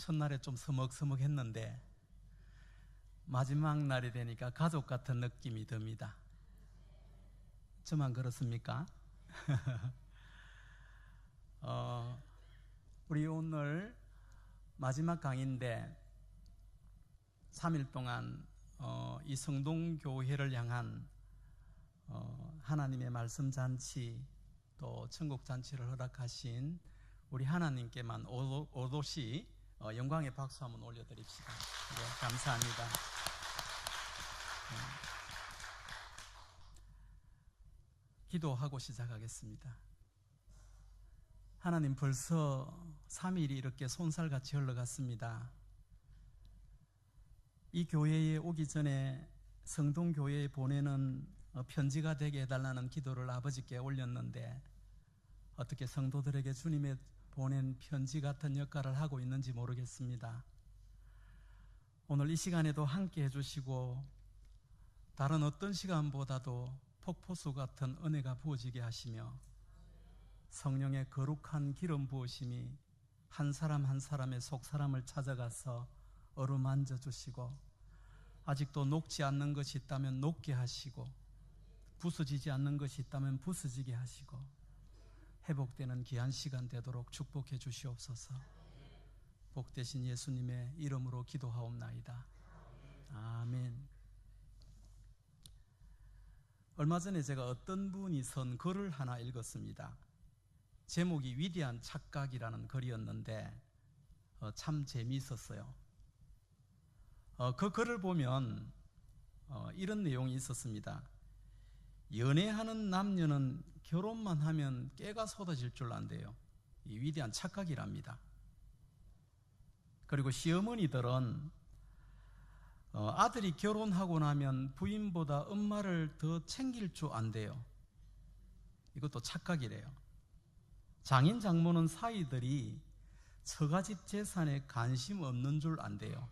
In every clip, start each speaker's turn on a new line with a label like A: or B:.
A: 첫날에 좀 서먹서먹했는데 마지막 날이 되니까 가족 같은 느낌이 듭니다. 저만 그렇습니까? 우리 오늘 마지막 강의인데 3일 동안 이 성동교회를 향한 하나님의 말씀 잔치 또 천국 잔치를 허락하신 우리 하나님께만 오롯이 영광의 박수 한번 올려드립시다. 네, 감사합니다. 기도하고 시작하겠습니다. 하나님, 벌써 3일이 이렇게 손살같이 흘러갔습니다. 이 교회에 오기 전에 성동교회에 보내는 편지가 되게 해달라는 기도를 아버지께 올렸는데 어떻게 성도들에게 주님의 보낸 편지 같은 역할을 하고 있는지 모르겠습니다. 오늘 이 시간에도 함께 해주시고 다른 어떤 시간보다도 폭포수 같은 은혜가 부어지게 하시며 성령의 거룩한 기름 부으심이 한 사람 한 사람의 속사람을 찾아가서 어루만져 주시고 아직도 녹지 않는 것이 있다면 녹게 하시고 부서지지 않는 것이 있다면 부서지게 하시고 회복되는 귀한 시간 되도록 축복해 주시옵소서. 복되신 예수님의 이름으로 기도하옵나이다. 아멘. 얼마 전에 제가 어떤 분이 쓴 글을 하나 읽었습니다. 제목이 위대한 착각이라는 글이었는데 참 재미있었어요. 그 글을 보면 이런 내용이 있었습니다. 연애하는 남녀는 결혼만 하면 깨가 쏟아질 줄 안대요. 이 위대한 착각이랍니다. 그리고 시어머니들은 아들이 결혼하고 나면 부인보다 엄마를 더 챙길 줄 안대요. 이것도 착각이래요. 장인 장모는 사위들이 처가집 재산에 관심 없는 줄 안대요.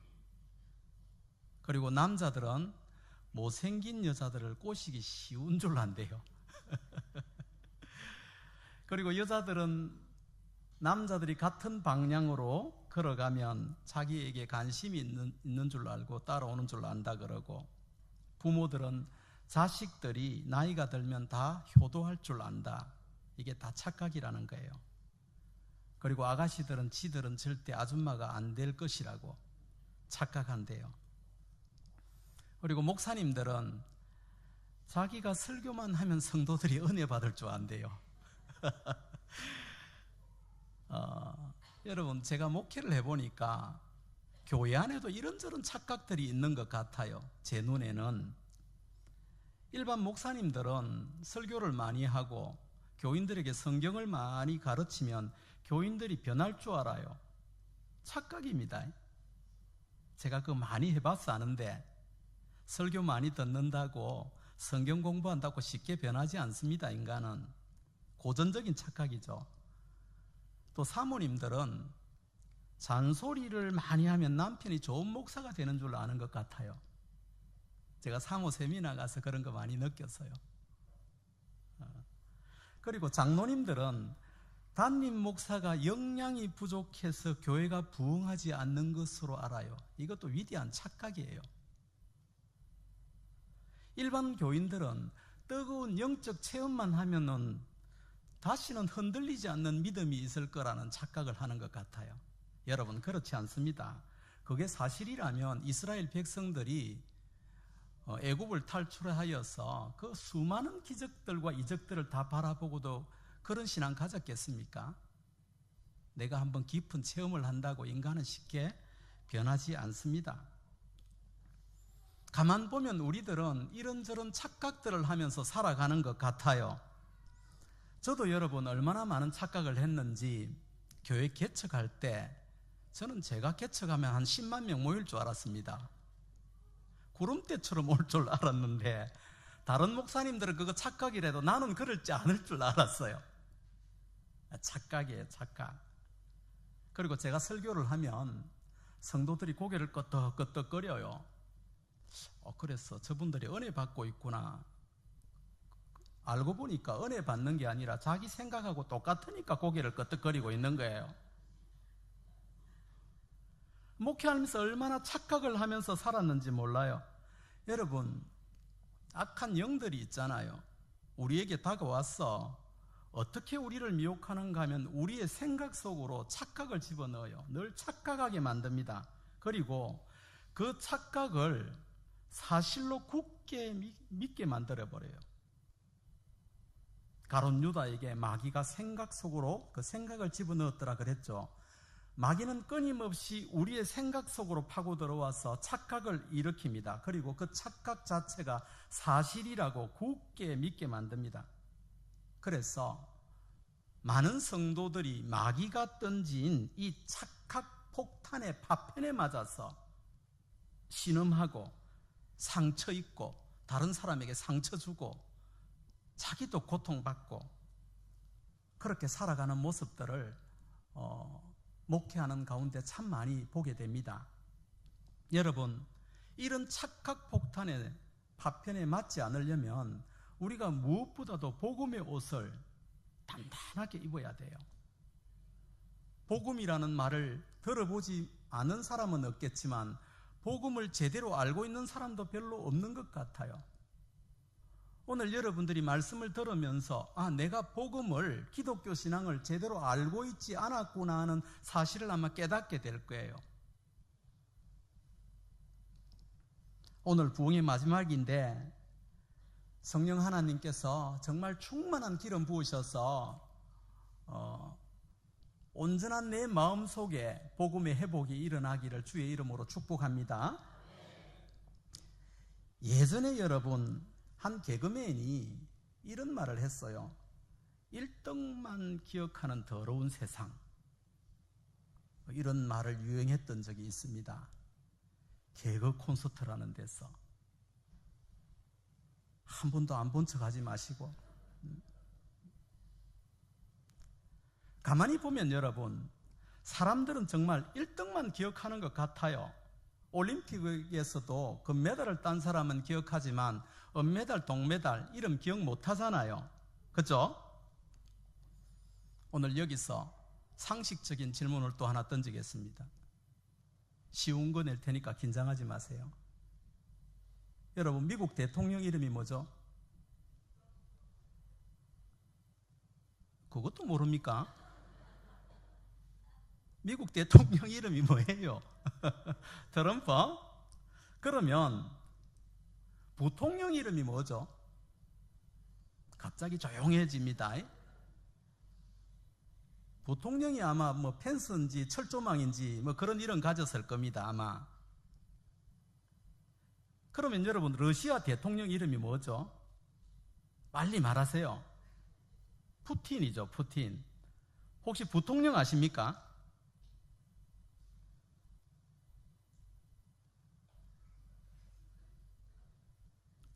A: 그리고 남자들은 못생긴 여자들을 꼬시기 쉬운 줄 안대요. 그리고 여자들은 남자들이 같은 방향으로 걸어가면 자기에게 관심이 있는 줄 알고 따라오는 줄 안다 그러고, 부모들은 자식들이 나이가 들면 다 효도할 줄 안다. 이게 다 착각이라는 거예요. 그리고 아가씨들은 지들은 절대 아줌마가 안 될 것이라고 착각한대요. 그리고 목사님들은 자기가 설교만 하면 성도들이 은혜 받을 줄 안대요. 여러분, 제가 목회를 해보니까 교회 안에도 이런저런 착각들이 있는 것 같아요. 제 눈에는 일반 목사님들은 설교를 많이 하고 교인들에게 성경을 많이 가르치면 교인들이 변할 줄 알아요. 착각입니다. 제가 그거 많이 해봐서 아는데 설교 많이 듣는다고 성경 공부한다고 쉽게 변하지 않습니다. 인간은 고전적인 착각이죠. 또 사모님들은 잔소리를 많이 하면 남편이 좋은 목사가 되는 줄 아는 것 같아요. 제가 사모 세미나 가서 그런 거 많이 느꼈어요. 그리고 장로님들은 담임 목사가 역량이 부족해서 교회가 부흥하지 않는 것으로 알아요. 이것도 위대한 착각이에요. 일반 교인들은 뜨거운 영적 체험만 하면은 다시는 흔들리지 않는 믿음이 있을 거라는 착각을 하는 것 같아요. 여러분, 그렇지 않습니다. 그게 사실이라면 이스라엘 백성들이 애굽을 탈출하여서 그 수많은 기적들과 이적들을 다 바라보고도 그런 신앙 가졌겠습니까? 내가 한번 깊은 체험을 한다고 인간은 쉽게 변하지 않습니다. 가만 보면 우리들은 이런저런 착각들을 하면서 살아가는 것 같아요. 저도 여러분 얼마나 많은 착각을 했는지 교회 개척할 때 저는 제가 개척하면 한 10만 명 모일 줄 알았습니다. 구름대처럼 올 줄 알았는데 다른 목사님들은 그거 착각이라도 나는 그럴지 않을 줄 알았어요. 착각이에요, 착각. 그리고 제가 설교를 하면 성도들이 고개를 끄덕끄덕거려요. 그래서 저분들이 은혜 받고 있구나. 알고 보니까 은혜 받는 게 아니라 자기 생각하고 똑같으니까 고개를 끄덕거리고 있는 거예요. 목회하면서 얼마나 착각을 하면서 살았는지 몰라요. 여러분, 악한 영들이 있잖아요. 우리에게 다가와서 어떻게 우리를 미혹하는가 하면 우리의 생각 속으로 착각을 집어넣어요. 늘 착각하게 만듭니다. 그리고 그 착각을 사실로 굳게 믿게 만들어버려요. 가룟 유다에게 마귀가 생각 속으로 그 생각을 집어넣었더라 그랬죠. 마귀는 끊임없이 우리의 생각 속으로 파고 들어와서 착각을 일으킵니다. 그리고 그 착각 자체가 사실이라고 굳게 믿게 만듭니다. 그래서 많은 성도들이 마귀가 던진 이 착각 폭탄의 파편에 맞아서 신음하고 상처 입고 다른 사람에게 상처 주고 자기도 고통받고 그렇게 살아가는 모습들을 목회하는 가운데 참 많이 보게 됩니다. 여러분, 이런 착각 폭탄의 파편에 맞지 않으려면 우리가 무엇보다도 복음의 옷을 단단하게 입어야 돼요. 복음이라는 말을 들어보지 않은 사람은 없겠지만 복음을 제대로 알고 있는 사람도 별로 없는 것 같아요. 오늘 여러분들이 말씀을 들으면서 내가 복음을, 기독교 신앙을 제대로 알고 있지 않았구나 하는 사실을 아마 깨닫게 될 거예요. 오늘 부흥의 마지막인데 성령 하나님께서 정말 충만한 기름 부으셔서 온전한 내 마음속에 복음의 회복이 일어나기를 주의 이름으로 축복합니다. 예전에 여러분, 한 개그맨이 이런 말을 했어요. 1등만 기억하는 더러운 세상. 이런 말을 유행했던 적이 있습니다. 개그 콘서트라는 데서. 한 번도 안 본 척 하지 마시고. 가만히 보면 여러분, 사람들은 정말 1등만 기억하는 것 같아요. 올림픽에서도 금메달을 딴 사람은 기억하지만 은메달, 동메달 이름 기억 못 하잖아요. 그렇죠? 오늘 여기서 상식적인 질문을 또 하나 던지겠습니다. 쉬운 거 낼 테니까 긴장하지 마세요. 여러분, 미국 대통령 이름이 뭐죠? 그것도 모릅니까? 미국 대통령 이름이 뭐예요? 트럼프? 그러면 부통령 이름이 뭐죠? 갑자기 조용해집니다. 부통령이 아마 펜스인지 철조망인지 그런 이름 가졌을 겁니다, 아마. 그러면 여러분, 러시아 대통령 이름이 뭐죠? 빨리 말하세요. 푸틴이죠, 푸틴. 혹시 부통령 아십니까?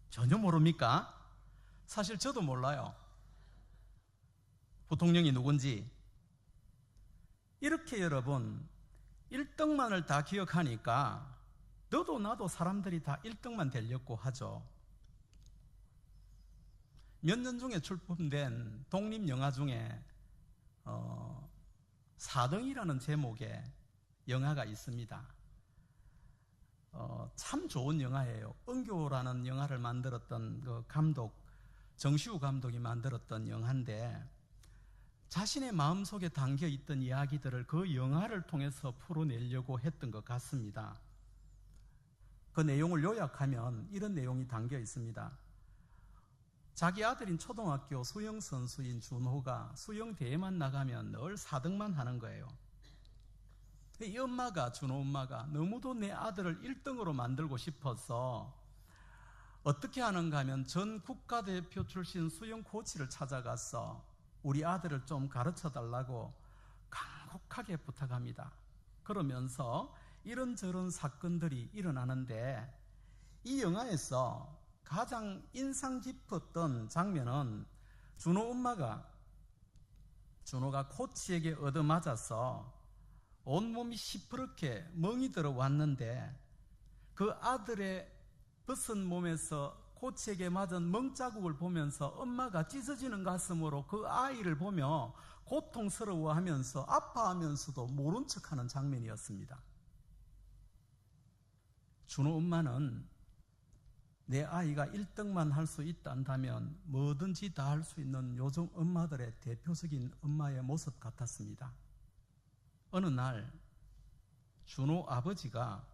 A: 전혀 모릅니까? 사실 저도 몰라요. 부통령이 누군지. 이렇게 여러분, 1등만을 다 기억하니까 너도 나도 사람들이 다 1등만 되려고 하죠. 몇 년 중에 출품된 독립영화 중에 4등이라는 제목의 영화가 있습니다. 참 좋은 영화예요. 은교라는 영화를 만들었던 그 감독, 정시우 감독이 만들었던 영화인데 자신의 마음속에 담겨있던 이야기들을 그 영화를 통해서 풀어내려고 했던 것 같습니다. 그 내용을 요약하면 이런 내용이 담겨 있습니다. 자기 아들인 초등학교 수영선수인 준호가 수영대회만 나가면 늘 4등만 하는 거예요. 이 엄마가, 준호 엄마가 너무도 내 아들을 1등으로 만들고 싶어서 어떻게 하는가 하면 전 국가대표 출신 수영 코치를 찾아가서 우리 아들을 좀 가르쳐 달라고 간곡하게 부탁합니다. 그러면서 이런저런 사건들이 일어나는데 이 영화에서 가장 인상 깊었던 장면은 준호가 코치에게 얻어맞아서 온몸이 시퍼렇게 멍이 들어왔는데 그 아들의 벗은 몸에서 코치에게 맞은 멍자국을 보면서 엄마가 찢어지는 가슴으로 그 아이를 보며 고통스러워하면서 아파하면서도 모른 척하는 장면이었습니다. 준호 엄마는 내 아이가 1등만 할 수 있다면 뭐든지 다 할 수 있는 요즘 엄마들의 대표적인 엄마의 모습 같았습니다. 어느 날 준호 아버지가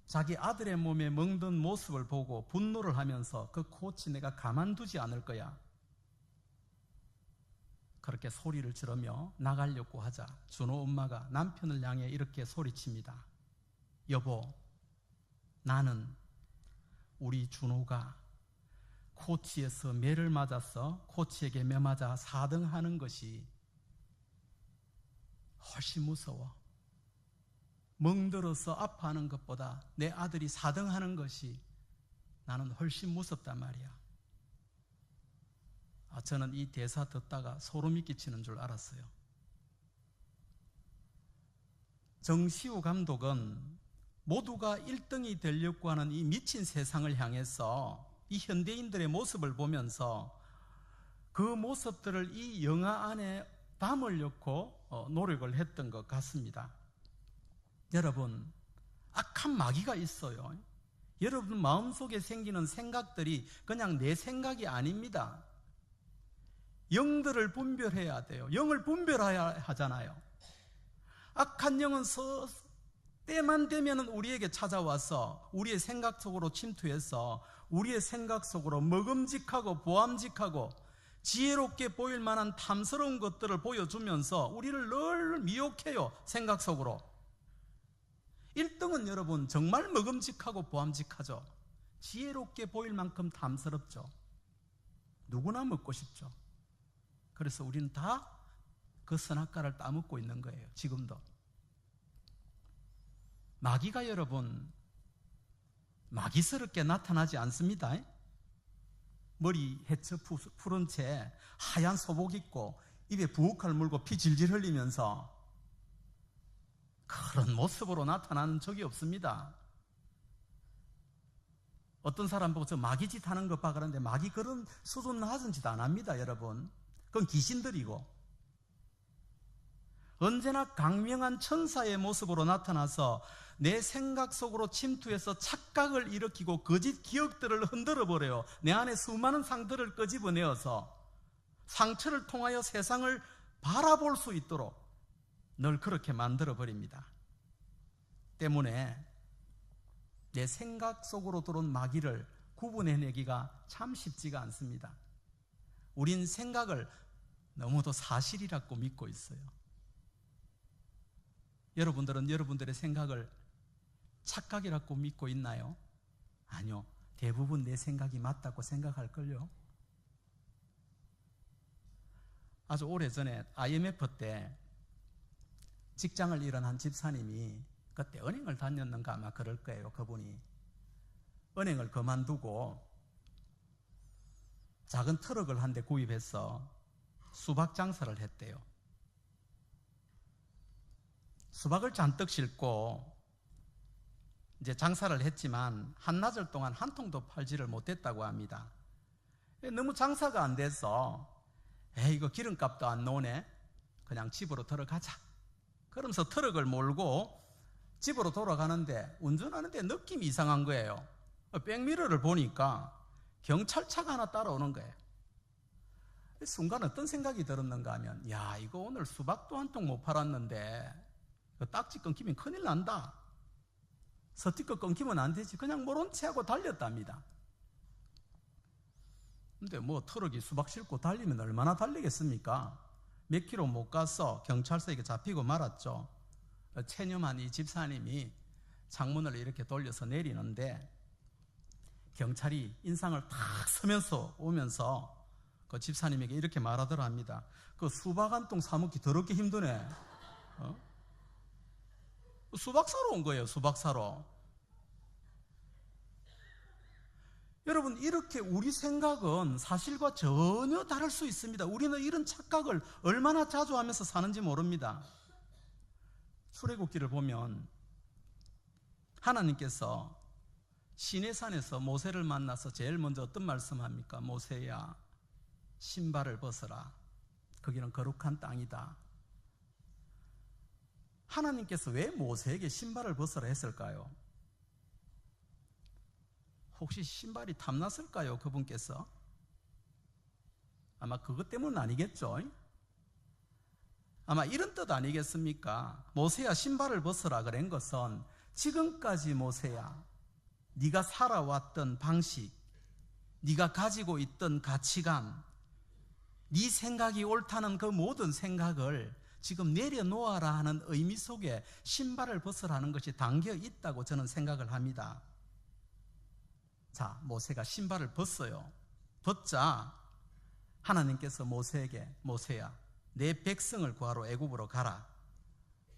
A: 자기 아들의 몸에 멍든 모습을 보고 분노를 하면서 그 코치 내가 가만두지 않을 거야. 그렇게 소리를 지르며 나가려고 하자 준호 엄마가 남편을 향해 이렇게 소리칩니다. 여보, 나는 우리 준호가 코치에서 매를 맞아서 코치에게 매 맞아 4등 하는 것이 훨씬 무서워. 멍들어서 아파하는 것보다 내 아들이 4등 하는 것이 나는 훨씬 무섭단 말이야. 저는 이 대사 듣다가 소름이 끼치는 줄 알았어요. 정시우 감독은 모두가 1등이 되려고 하는 이 미친 세상을 향해서 이 현대인들의 모습을 보면서 그 모습들을 이 영화 안에 담으려고 노력을 했던 것 같습니다. 여러분, 악한 마귀가 있어요. 여러분 마음속에 생기는 생각들이 그냥 내 생각이 아닙니다. 영들을 분별해야 돼요. 영을 분별해야 하잖아요. 악한 영은 때만 되면 우리에게 찾아와서 우리의 생각 속으로 침투해서 우리의 생각 속으로 먹음직하고 보암직하고 지혜롭게 보일 만한 탐스러운 것들을 보여주면서 우리를 늘 미혹해요. 생각 속으로. 1등은 여러분 정말 먹음직하고 보암직하죠. 지혜롭게 보일 만큼 탐스럽죠. 누구나 먹고 싶죠. 그래서 우리는 다 그 선악과를 따먹고 있는 거예요. 지금도. 마귀가 여러분 마귀스럽게 나타나지 않습니다. 머리 해쳐 푸른 채 하얀 소복 입고 입에 부엌칼 물고 피 질질 흘리면서 그런 모습으로 나타나는 적이 없습니다. 어떤 사람 보고 저 마귀짓 하는 것 봐 그러는데 마귀 그런 수준 낮은 짓 안 합니다. 여러분, 그건 귀신들이고 언제나 강명한 천사의 모습으로 나타나서 내 생각 속으로 침투해서 착각을 일으키고 거짓 기억들을 흔들어 버려요. 내 안에 수많은 상들을 끄집어내어서 상처를 통하여 세상을 바라볼 수 있도록 늘 그렇게 만들어 버립니다. 때문에 내 생각 속으로 들어온 마귀를 구분해내기가 참 쉽지가 않습니다. 우린 생각을 너무도 사실이라고 믿고 있어요. 여러분들은 여러분들의 생각을 착각이라고 믿고 있나요? 아니요. 대부분 내 생각이 맞다고 생각할걸요. 아주 오래전에 IMF 때 직장을 잃은 한 집사님이 그때 은행을 다녔는가 아마 그럴 거예요. 그분이 은행을 그만두고 작은 트럭을 한 대 구입해서 수박 장사를 했대요. 수박을 잔뜩 싣고 이제 장사를 했지만 한나절 동안 한 통도 팔지를 못했다고 합니다. 너무 장사가 안 돼서 이거 기름값도 안 나오네. 그냥 집으로 들어가자. 그러면서 트럭을 몰고 집으로 돌아가는데 운전하는데 느낌이 이상한 거예요. 백미러를 보니까 경찰차가 하나 따라오는 거예요. 순간 어떤 생각이 들었는가 하면 야, 이거 오늘 수박도 한 통 못 팔았는데 딱지 끊기면 큰일 난다. 스티커 끊기면 안 되지. 그냥 모른 채 하고 달렸답니다. 근데 뭐 트럭이 수박 싣고 달리면 얼마나 달리겠습니까? 몇 킬로 못 가서 경찰서에 잡히고 말았죠. 체념한 이 집사님이 창문을 이렇게 돌려서 내리는데 경찰이 인상을 탁 쓰면서 오면서 그 집사님에게 이렇게 말하더라 합니다. 그 수박 한 통 사먹기 더럽게 힘드네. 수박 사러 온 거예요. 수박 사러. 여러분, 이렇게 우리 생각은 사실과 전혀 다를 수 있습니다. 우리는 이런 착각을 얼마나 자주 하면서 사는지 모릅니다. 출애굽기를 보면 하나님께서 시내산에서 모세를 만나서 제일 먼저 어떤 말씀합니까? 모세야, 신발을 벗어라. 거기는 거룩한 땅이다. 하나님께서 왜 모세에게 신발을 벗어라 했을까요? 혹시 신발이 탐났을까요? 그분께서? 아마 그것 때문은 아니겠죠. 아마 이런 뜻 아니겠습니까? 모세야 신발을 벗어라 그런 것은 지금까지 모세야 네가 살아왔던 방식, 네가 가지고 있던 가치관, 네 생각이 옳다는 그 모든 생각을 지금 내려놓아라 하는 의미 속에 신발을 벗으라는 것이 담겨 있다고 저는 생각을 합니다. 자, 모세가 신발을 벗어요. 벗자 하나님께서 모세에게 모세야 내 백성을 구하러 애굽으로 가라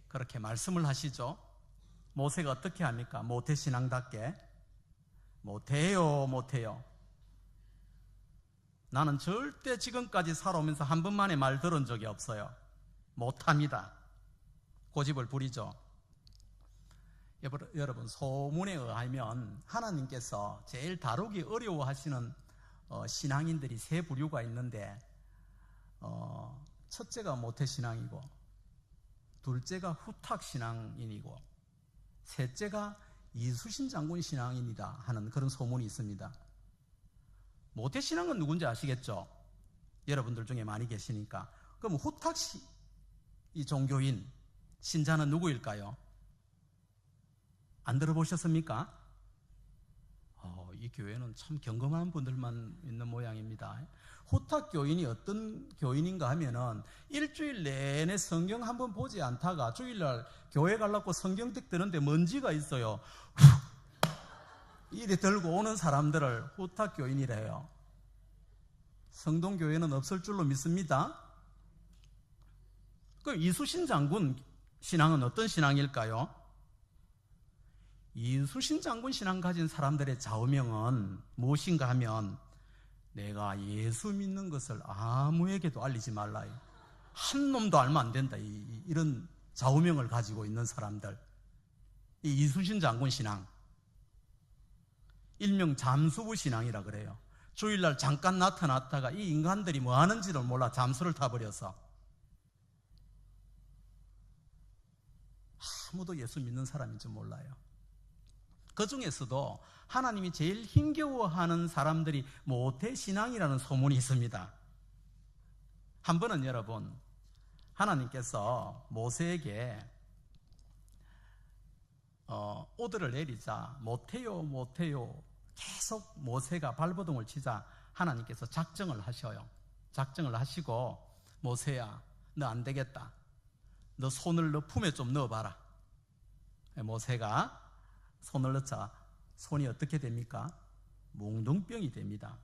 A: 그렇게 말씀을 하시죠. 모세가 어떻게 합니까? 모태신앙답게 못해요. 나는 절대 지금까지 살아오면서 한 번만에 말 들은 적이 없어요. 못합니다. 고집을 부리죠. 여러분, 소문에 의하면 하나님께서 제일 다루기 어려워하시는 신앙인들이 세 부류가 있는데 첫째가 모태신앙이고, 둘째가 후탁신앙인이고, 셋째가 이수신 장군 신앙인이다 하는 그런 소문이 있습니다. 모태신앙은 누군지 아시겠죠? 여러분들 중에 많이 계시니까. 그럼 이 종교인 신자는 누구일까요? 안 들어보셨습니까? 이 교회는 참 경건한 분들만 있는 모양입니다. 후탁 교인이 어떤 교인인가 하면은 일주일 내내 성경 한번 보지 않다가 주일날 교회 가려고 성경책 드는데 먼지가 있어요. 이리 들고 오는 사람들을 후탁 교인이래요. 성동교회는 없을 줄로 믿습니다. 그럼 이수신 장군 신앙은 어떤 신앙일까요? 이수신 장군 신앙 가진 사람들의 좌우명은 무엇인가 하면 내가 예수 믿는 것을 아무에게도 알리지 말라. 한 놈도 알면 안 된다. 이런 좌우명을 가지고 있는 사람들. 이 이수신 장군 신앙. 일명 잠수부 신앙이라 그래요. 주일날 잠깐 나타났다가 이 인간들이 뭐 하는지를 몰라 잠수를 타버려서 아무도 예수 믿는 사람인지 몰라요. 그 중에서도 하나님이 제일 힘겨워하는 사람들이 모태신앙이라는 소문이 있습니다. 한 번은 여러분, 하나님께서 모세에게 오더를 내리자 못해요 계속 모세가 발버둥을 치자 하나님께서 작정을 하셔요. 작정을 하시고 모세야 너 안 되겠다. 너 손을 너 품에 좀 넣어봐라. 모세가 손을 넣자 손이 어떻게 됩니까? 몽둥병이 됩니다.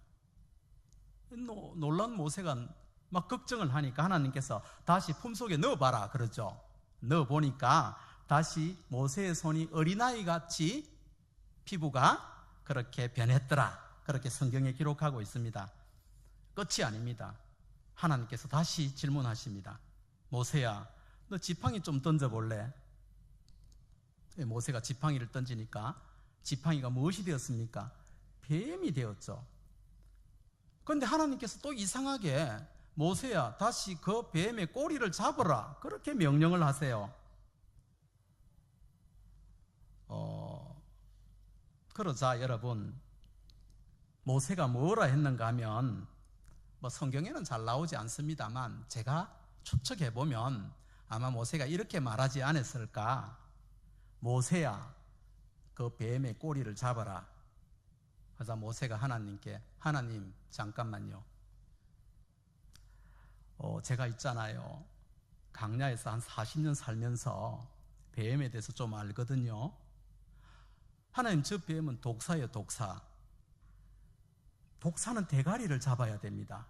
A: 놀란 모세가 막 걱정을 하니까 하나님께서 다시 품속에 넣어봐라 그러죠. 넣어보니까 다시 모세의 손이 어린아이같이 피부가 그렇게 변했더라. 그렇게 성경에 기록하고 있습니다. 끝이 아닙니다. 하나님께서 다시 질문하십니다. 모세야 너 지팡이 좀 던져볼래? 모세가 지팡이를 던지니까 지팡이가 무엇이 되었습니까? 뱀이 되었죠. 그런데 하나님께서 또 이상하게 모세야 다시 그 뱀의 꼬리를 잡으라 그렇게 명령을 하세요. 그러자 여러분 모세가 뭐라 했는가 하면 뭐 성경에는 잘 나오지 않습니다만 제가 추측해보면 아마 모세가 이렇게 말하지 않았을까. 모세야 그 뱀의 꼬리를 잡아라. 그래서 모세가 하나님께 하나님 잠깐만요. 제가 있잖아요. 강야에서 한 40년 살면서 뱀에 대해서 좀 알거든요. 하나님 저 뱀은 독사예요. 독사. 독사는 대가리를 잡아야 됩니다.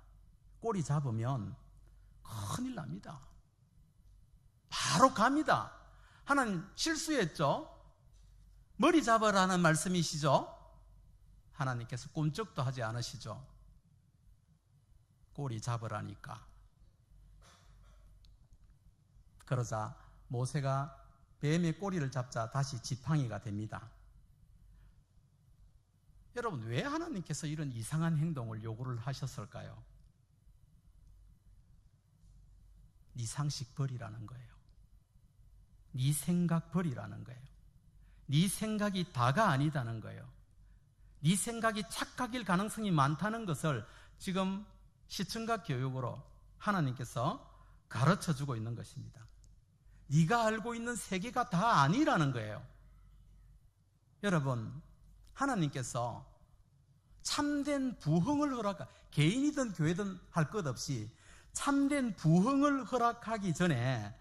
A: 꼬리 잡으면 큰일 납니다. 바로 갑니다. 하나님 실수했죠? 머리 잡으라는 말씀이시죠? 하나님께서 꿈쩍도 하지 않으시죠? 꼬리 잡으라니까. 그러자 모세가 뱀의 꼬리를 잡자 다시 지팡이가 됩니다. 여러분 왜 하나님께서 이런 이상한 행동을 요구를 하셨을까요? 네 상식 버리라는 거예요. 네 생각 버리라는 거예요. 네 생각이 다가 아니다는 거예요. 네 생각이 착각일 가능성이 많다는 것을 지금 시청각 교육으로 하나님께서 가르쳐주고 있는 것입니다. 네가 알고 있는 세계가 다 아니라는 거예요. 여러분, 하나님께서 참된 부흥을 개인이든 교회든 할 것 없이 참된 부흥을 허락하기 전에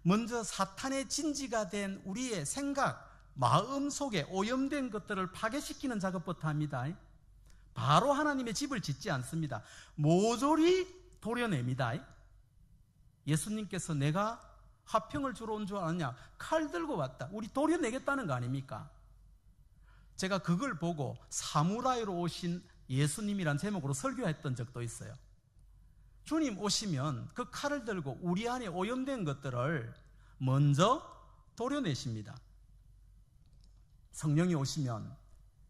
A: 먼저 사탄의 진지가 된 우리의 생각, 마음 속에 오염된 것들을 파괴시키는 작업부터 합니다. 바로 하나님의 집을 짓지 않습니다. 모조리 도려냅니다. 예수님께서 내가 화평을 주러 온 줄 아느냐? 칼 들고 왔다. 우리 도려내겠다는 거 아닙니까? 제가 그걸 보고 사무라이로 오신 예수님이란 제목으로 설교했던 적도 있어요. 주님 오시면 그 칼을 들고 우리 안에 오염된 것들을 먼저 도려내십니다. 성령이 오시면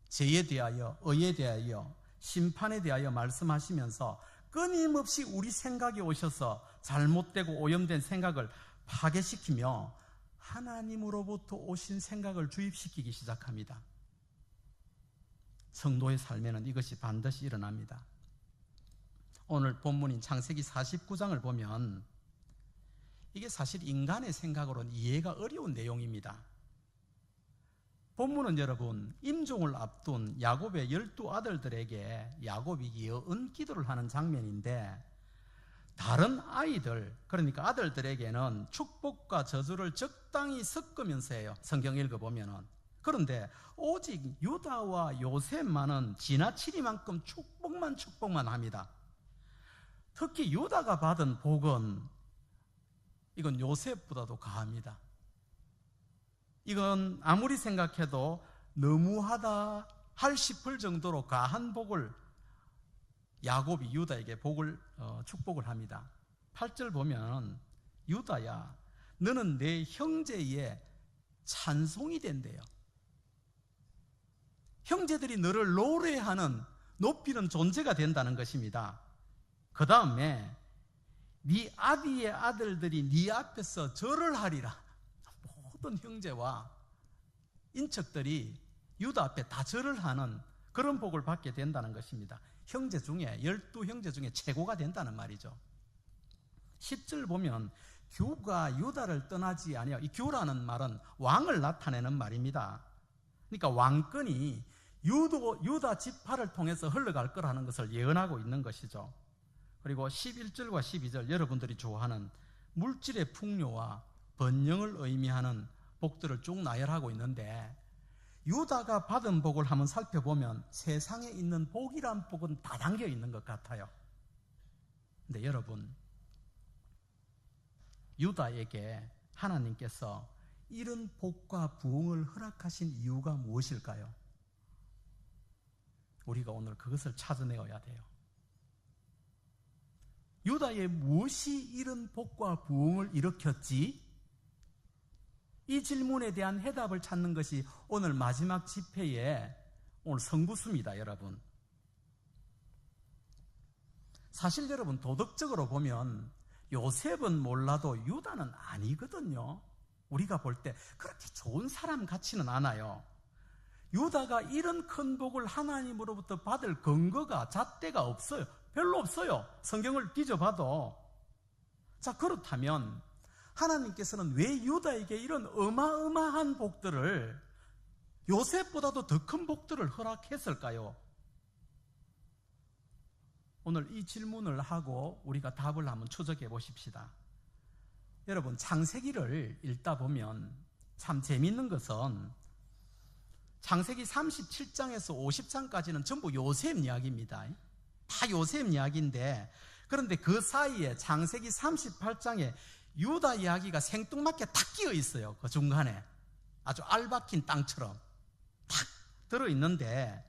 A: 죄에 대하여, 의에 대하여, 심판에 대하여 말씀하시면서 끊임없이 우리 생각에 오셔서 잘못되고 오염된 생각을 파괴시키며 하나님으로부터 오신 생각을 주입시키기 시작합니다. 성도의 삶에는 이것이 반드시 일어납니다. 오늘 본문인 창세기 49장을 보면 이게 사실 인간의 생각으로는 이해가 어려운 내용입니다. 본문은 여러분, 임종을 앞둔 야곱의 12아들들에게 야곱이 여은 기도를 하는 장면인데, 다른 아이들, 그러니까 아들들에게는 축복과 저주를 적당히 섞으면서 해요. 성경 읽어보면은. 그런데 오직 유다와 요셉만은 지나치리만큼 축복만 합니다. 특히 유다가 받은 복은 이건 요셉보다도 가합니다. 이건 아무리 생각해도 너무하다 할 싶을 정도로 가한 복을 야곱이 유다에게 축복을 합니다. 8절 보면 유다야, 너는 내 형제의 찬송이 된대요. 형제들이 너를 노래하는, 높이는 존재가 된다는 것입니다. 그 다음에 네 아비의 아들들이 네 앞에서 절을 하리라. 모든 형제와 인척들이 유다 앞에 다 절을 하는 그런 복을 받게 된다는 것입니다. 형제 중에 12형제 중에 최고가 된다는 말이죠. 10절 보면 규가 유다를 떠나지 아니하여, 이 규라는 말은 왕을 나타내는 말입니다. 그러니까 왕권이 유다 지파를 통해서 흘러갈 거라는 것을 예언하고 있는 것이죠. 그리고 11절과 12절, 여러분들이 좋아하는 물질의 풍요와 번영을 의미하는 복들을 쭉 나열하고 있는데, 유다가 받은 복을 한번 살펴보면 세상에 있는 복이란 복은 다 담겨 있는 것 같아요. 근데 여러분, 유다에게 하나님께서 이런 복과 부흥을 허락하신 이유가 무엇일까요? 우리가 오늘 그것을 찾아내어야 돼요. 유다에 무엇이 이런 복과 부흥을 일으켰지? 이 질문에 대한 해답을 찾는 것이 오늘 마지막 집회의 오늘 성구수입니다, 여러분. 사실 여러분, 도덕적으로 보면 요셉은 몰라도 유다는 아니거든요. 우리가 볼 때 그렇게 좋은 사람 같지는 않아요. 유다가 이런 큰 복을 하나님으로부터 받을 근거가, 잣대가 없어요. 별로 없어요. 성경을 뒤져봐도. 자, 그렇다면 하나님께서는 왜 유다에게 이런 어마어마한 복들을, 요셉보다도 더 큰 복들을 허락했을까요? 오늘 이 질문을 하고 우리가 답을 한번 추적해 보십시다. 여러분, 창세기를 읽다 보면 참 재미있는 것은 창세기 37장에서 50장까지는 전부 요셉 이야기입니다. 다 요셉 이야기인데, 그런데 그 사이에 창세기 38장에 유다 이야기가 생뚱맞게 탁 끼어 있어요. 그 중간에 아주 알박힌 땅처럼 탁 들어있는데,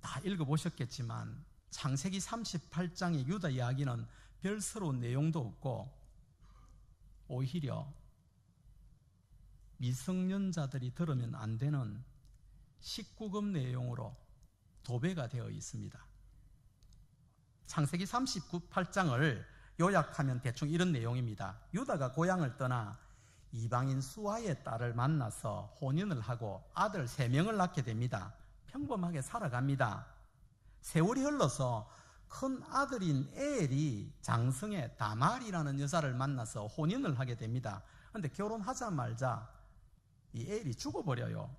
A: 다 읽어보셨겠지만 창세기 38장의 유다 이야기는 별 새로운 내용도 없고 오히려 미성년자들이 들으면 안 되는 19금 내용으로 도배가 되어 있습니다. 창세기 38장을 요약하면 대충 이런 내용입니다. 유다가 고향을 떠나 이방인 수아의 딸을 만나서 혼인을 하고 아들 3명을 낳게 됩니다. 평범하게 살아갑니다. 세월이 흘러서 큰 아들인 에엘이 장성의 다말이라는 여자를 만나서 혼인을 하게 됩니다. 그런데 결혼하자마자 이 에엘이 죽어버려요.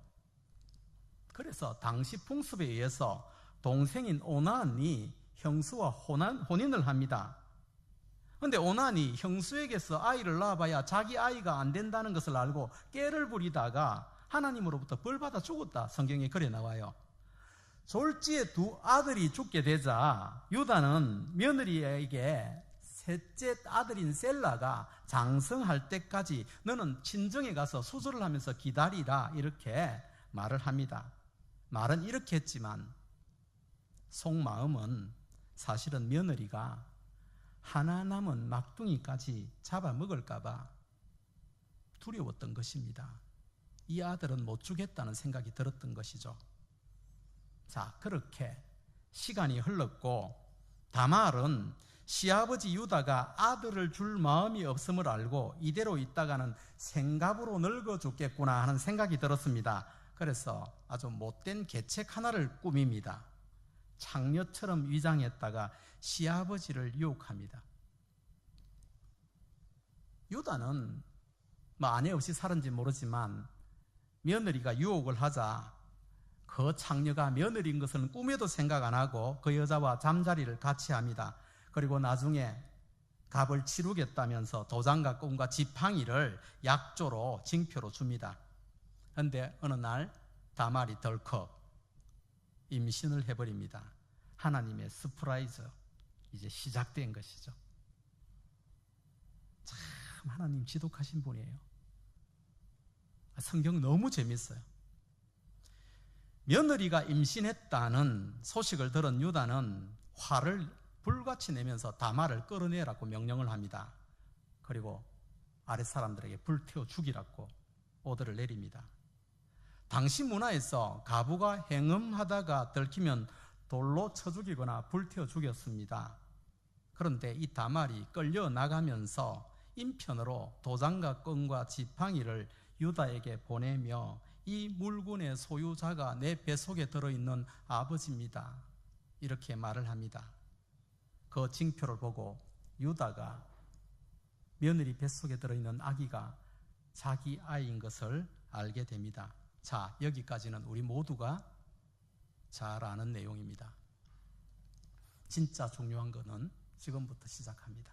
A: 그래서 당시 풍습에 의해서 동생인 오난이 형수와 혼인을 합니다. 그런데 오난이 형수에게서 아이를 낳아봐야 자기 아이가 안 된다는 것을 알고 깨를 부리다가 하나님으로부터 벌받아 죽었다, 성경에 그래 나와요. 졸지에 두 아들이 죽게 되자 유다는 며느리에게 셋째 아들인 셀라가 장성할 때까지 너는 친정에 가서 수술을 하면서 기다리라, 이렇게 말을 합니다. 말은 이렇게 했지만 속마음은 사실은 며느리가 하나 남은 막둥이까지 잡아먹을까봐 두려웠던 것입니다. 이 아들은 못 주겠다는 생각이 들었던 것이죠. 자, 그렇게 시간이 흘렀고 다말은 시아버지 유다가 아들을 줄 마음이 없음을 알고 이대로 있다가는 생갑으로 늙어 죽겠구나 하는 생각이 들었습니다. 그래서 아주 못된 계책 하나를 꾸밉니다. 창녀처럼 위장했다가 시아버지를 유혹합니다. 유다는 아내 없이 살은지 모르지만 며느리가 유혹을 하자 그 창녀가 며느리인 것은 꿈에도 생각 안 하고 그 여자와 잠자리를 같이 합니다. 그리고 나중에 값을 치르겠다면서 도장과 껌과 지팡이를 약조로 징표로 줍니다. 그런데 어느 날 다말이 덜컥 임신을 해버립니다. 하나님의 서프라이즈, 이제 시작된 것이죠. 참 하나님 지독하신 분이에요. 성경 너무 재밌어요. 며느리가 임신했다는 소식을 들은 유다는 화를 불같이 내면서 다말을 끌어내라고 명령을 합니다. 그리고 아랫사람들에게 불태워 죽이라고 오더를 내립니다. 당시 문화에서 가부가 행음하다가 들키면 돌로 쳐 죽이거나 불태워 죽였습니다. 그런데 이 다말이 끌려 나가면서 인편으로 도장과 끈과 지팡이를 유다에게 보내며 이 물건의 소유자가 내 뱃속에 들어있는 아버지입니다, 이렇게 말을 합니다. 그 징표를 보고 유다가 며느리 뱃속에 들어있는 아기가 자기 아이인 것을 알게 됩니다. 자, 여기까지는 우리 모두가 잘 아는 내용입니다. 진짜 중요한 것은 지금부터 시작합니다.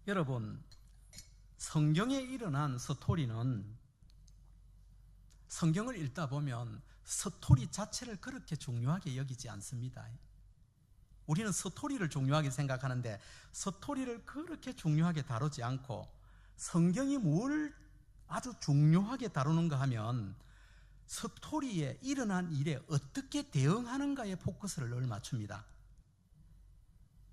A: 여러분, 성경에 일어난 스토리는 성경을 읽다 보면 스토리 자체를 그렇게 중요하게 여기지 않습니다. 우리는 스토리를 중요하게 생각하는데 스토리를 그렇게 중요하게 다루지 않고 성경이 뭘 아주 중요하게 다루는가 하면 스토리에 일어난 일에 어떻게 대응하는가에 포커스를 늘 맞춥니다.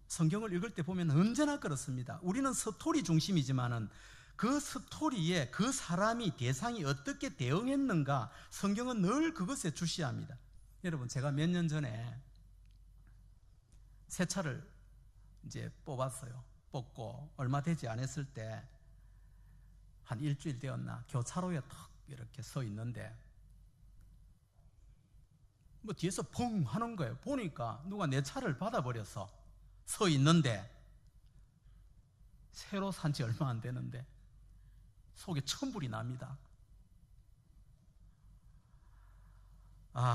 A: 성경을 읽을 때 보면 언제나 그렇습니다. 우리는 스토리 중심이지만은 그 스토리에 그 사람이, 대상이 어떻게 대응했는가, 성경은 늘 그것에 주시합니다. 여러분, 제가 몇 년 전에 새 차를 이제 뽑았어요. 뽑고 얼마 되지 않았을 때 한 일주일 되었나 교차로에 탁 이렇게 서 있는데 뒤에서 펑 하는 거예요. 보니까 누가 내 차를 받아버려서 서 있는데 새로 산 지 얼마 안 되는데 속에 천불이 납니다.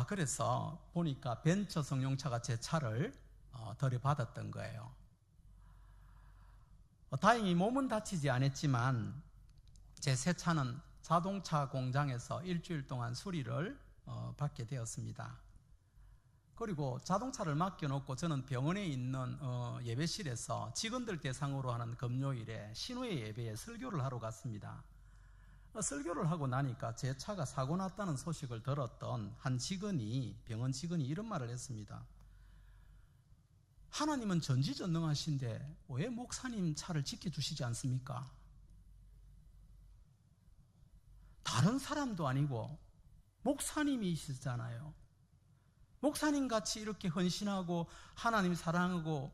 A: 그래서 보니까 벤처 승용차가 제 차를 들여받았던 거예요. 다행히 몸은 다치지 않았지만 제 새 차는 자동차 공장에서 일주일 동안 수리를 받게 되었습니다. 그리고 자동차를 맡겨놓고 저는 병원에 있는 예배실에서 직원들 대상으로 하는 금요일에 신우의 예배에 설교를 하러 갔습니다. 설교를 하고 나니까 제 차가 사고 났다는 소식을 들었던 한 직원이, 병원 직원이 이런 말을 했습니다. 하나님은 전지전능하신데 왜 목사님 차를 지켜주시지 않습니까? 다른 사람도 아니고 목사님이시잖아요. 목사님같이 이렇게 헌신하고 하나님 사랑하고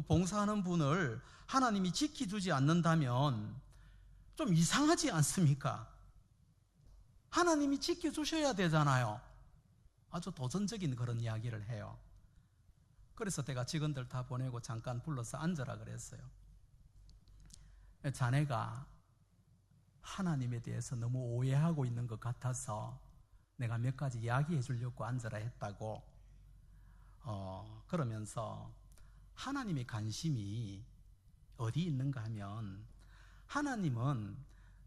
A: 봉사하는 분을 하나님이 지켜주지 않는다면 좀 이상하지 않습니까? 하나님이 지켜주셔야 되잖아요. 아주 도전적인 그런 이야기를 해요. 그래서 내가 직원들 다 보내고 잠깐 불러서 앉으라 그랬어요. 자네가 하나님에 대해서 너무 오해하고 있는 것 같아서 내가 몇 가지 이야기해 주려고 앉으라 했다고. 그러면서 하나님의 관심이 어디 있는가 하면, 하나님은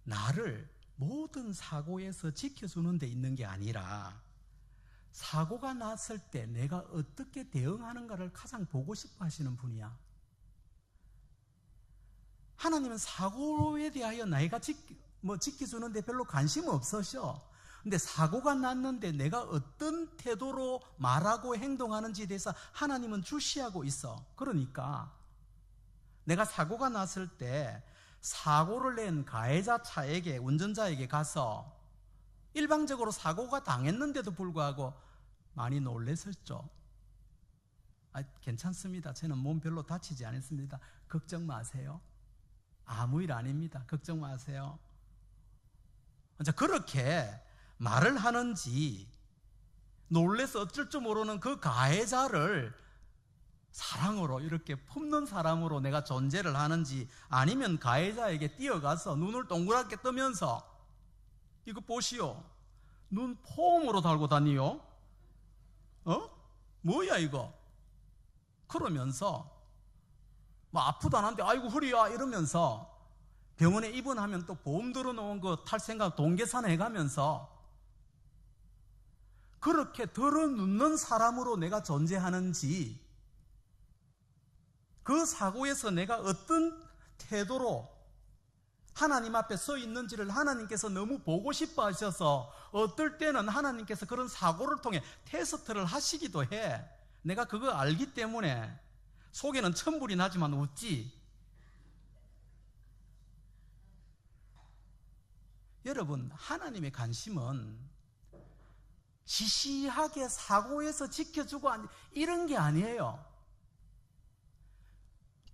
A: 나를 모든 사고에서 지켜주는 데 있는 게 아니라 사고가 났을 때 내가 어떻게 대응하는가를 가장 보고 싶어 하시는 분이야. 하나님은 사고에 대하여 내가 지켜주는데 별로 관심 없으셔. 근데 사고가 났는데 내가 어떤 태도로 말하고 행동하는지에 대해서 하나님은 주시하고 있어. 그러니까 내가 사고가 났을 때 사고를 낸 가해자 차에게, 운전자에게 가서 일방적으로 사고가 당했는데도 불구하고 많이 놀랬었죠. 괜찮습니다. 저는 몸 별로 다치지 않았습니다. 걱정 마세요. 아무 일 아닙니다. 걱정 마세요. 그렇게 말을 하는지, 놀래서 어쩔 줄 모르는 그 가해자를 사랑으로 이렇게 품는 사람으로 내가 존재를 하는지, 아니면 가해자에게 뛰어가서 눈을 동그랗게 뜨면서 이거 보시오, 눈 폼으로 달고 다니요? 뭐야 이거? 그러면서 아프도 안 한데 아이고 허리야 이러면서 병원에 입원하면 또 보험 들어놓은 거 탈 생각 돈 계산해 가면서 그렇게 들어눕는 사람으로 내가 존재하는지, 그 사고에서 내가 어떤 태도로 하나님 앞에 서 있는지를 하나님께서 너무 보고 싶어 하셔서 어떨 때는 하나님께서 그런 사고를 통해 테스트를 하시기도 해. 내가 그거 알기 때문에 속에는 천불이 나지만 웃지. 여러분, 하나님의 관심은 시시하게 사고에서 지켜주고 이런 게 아니에요.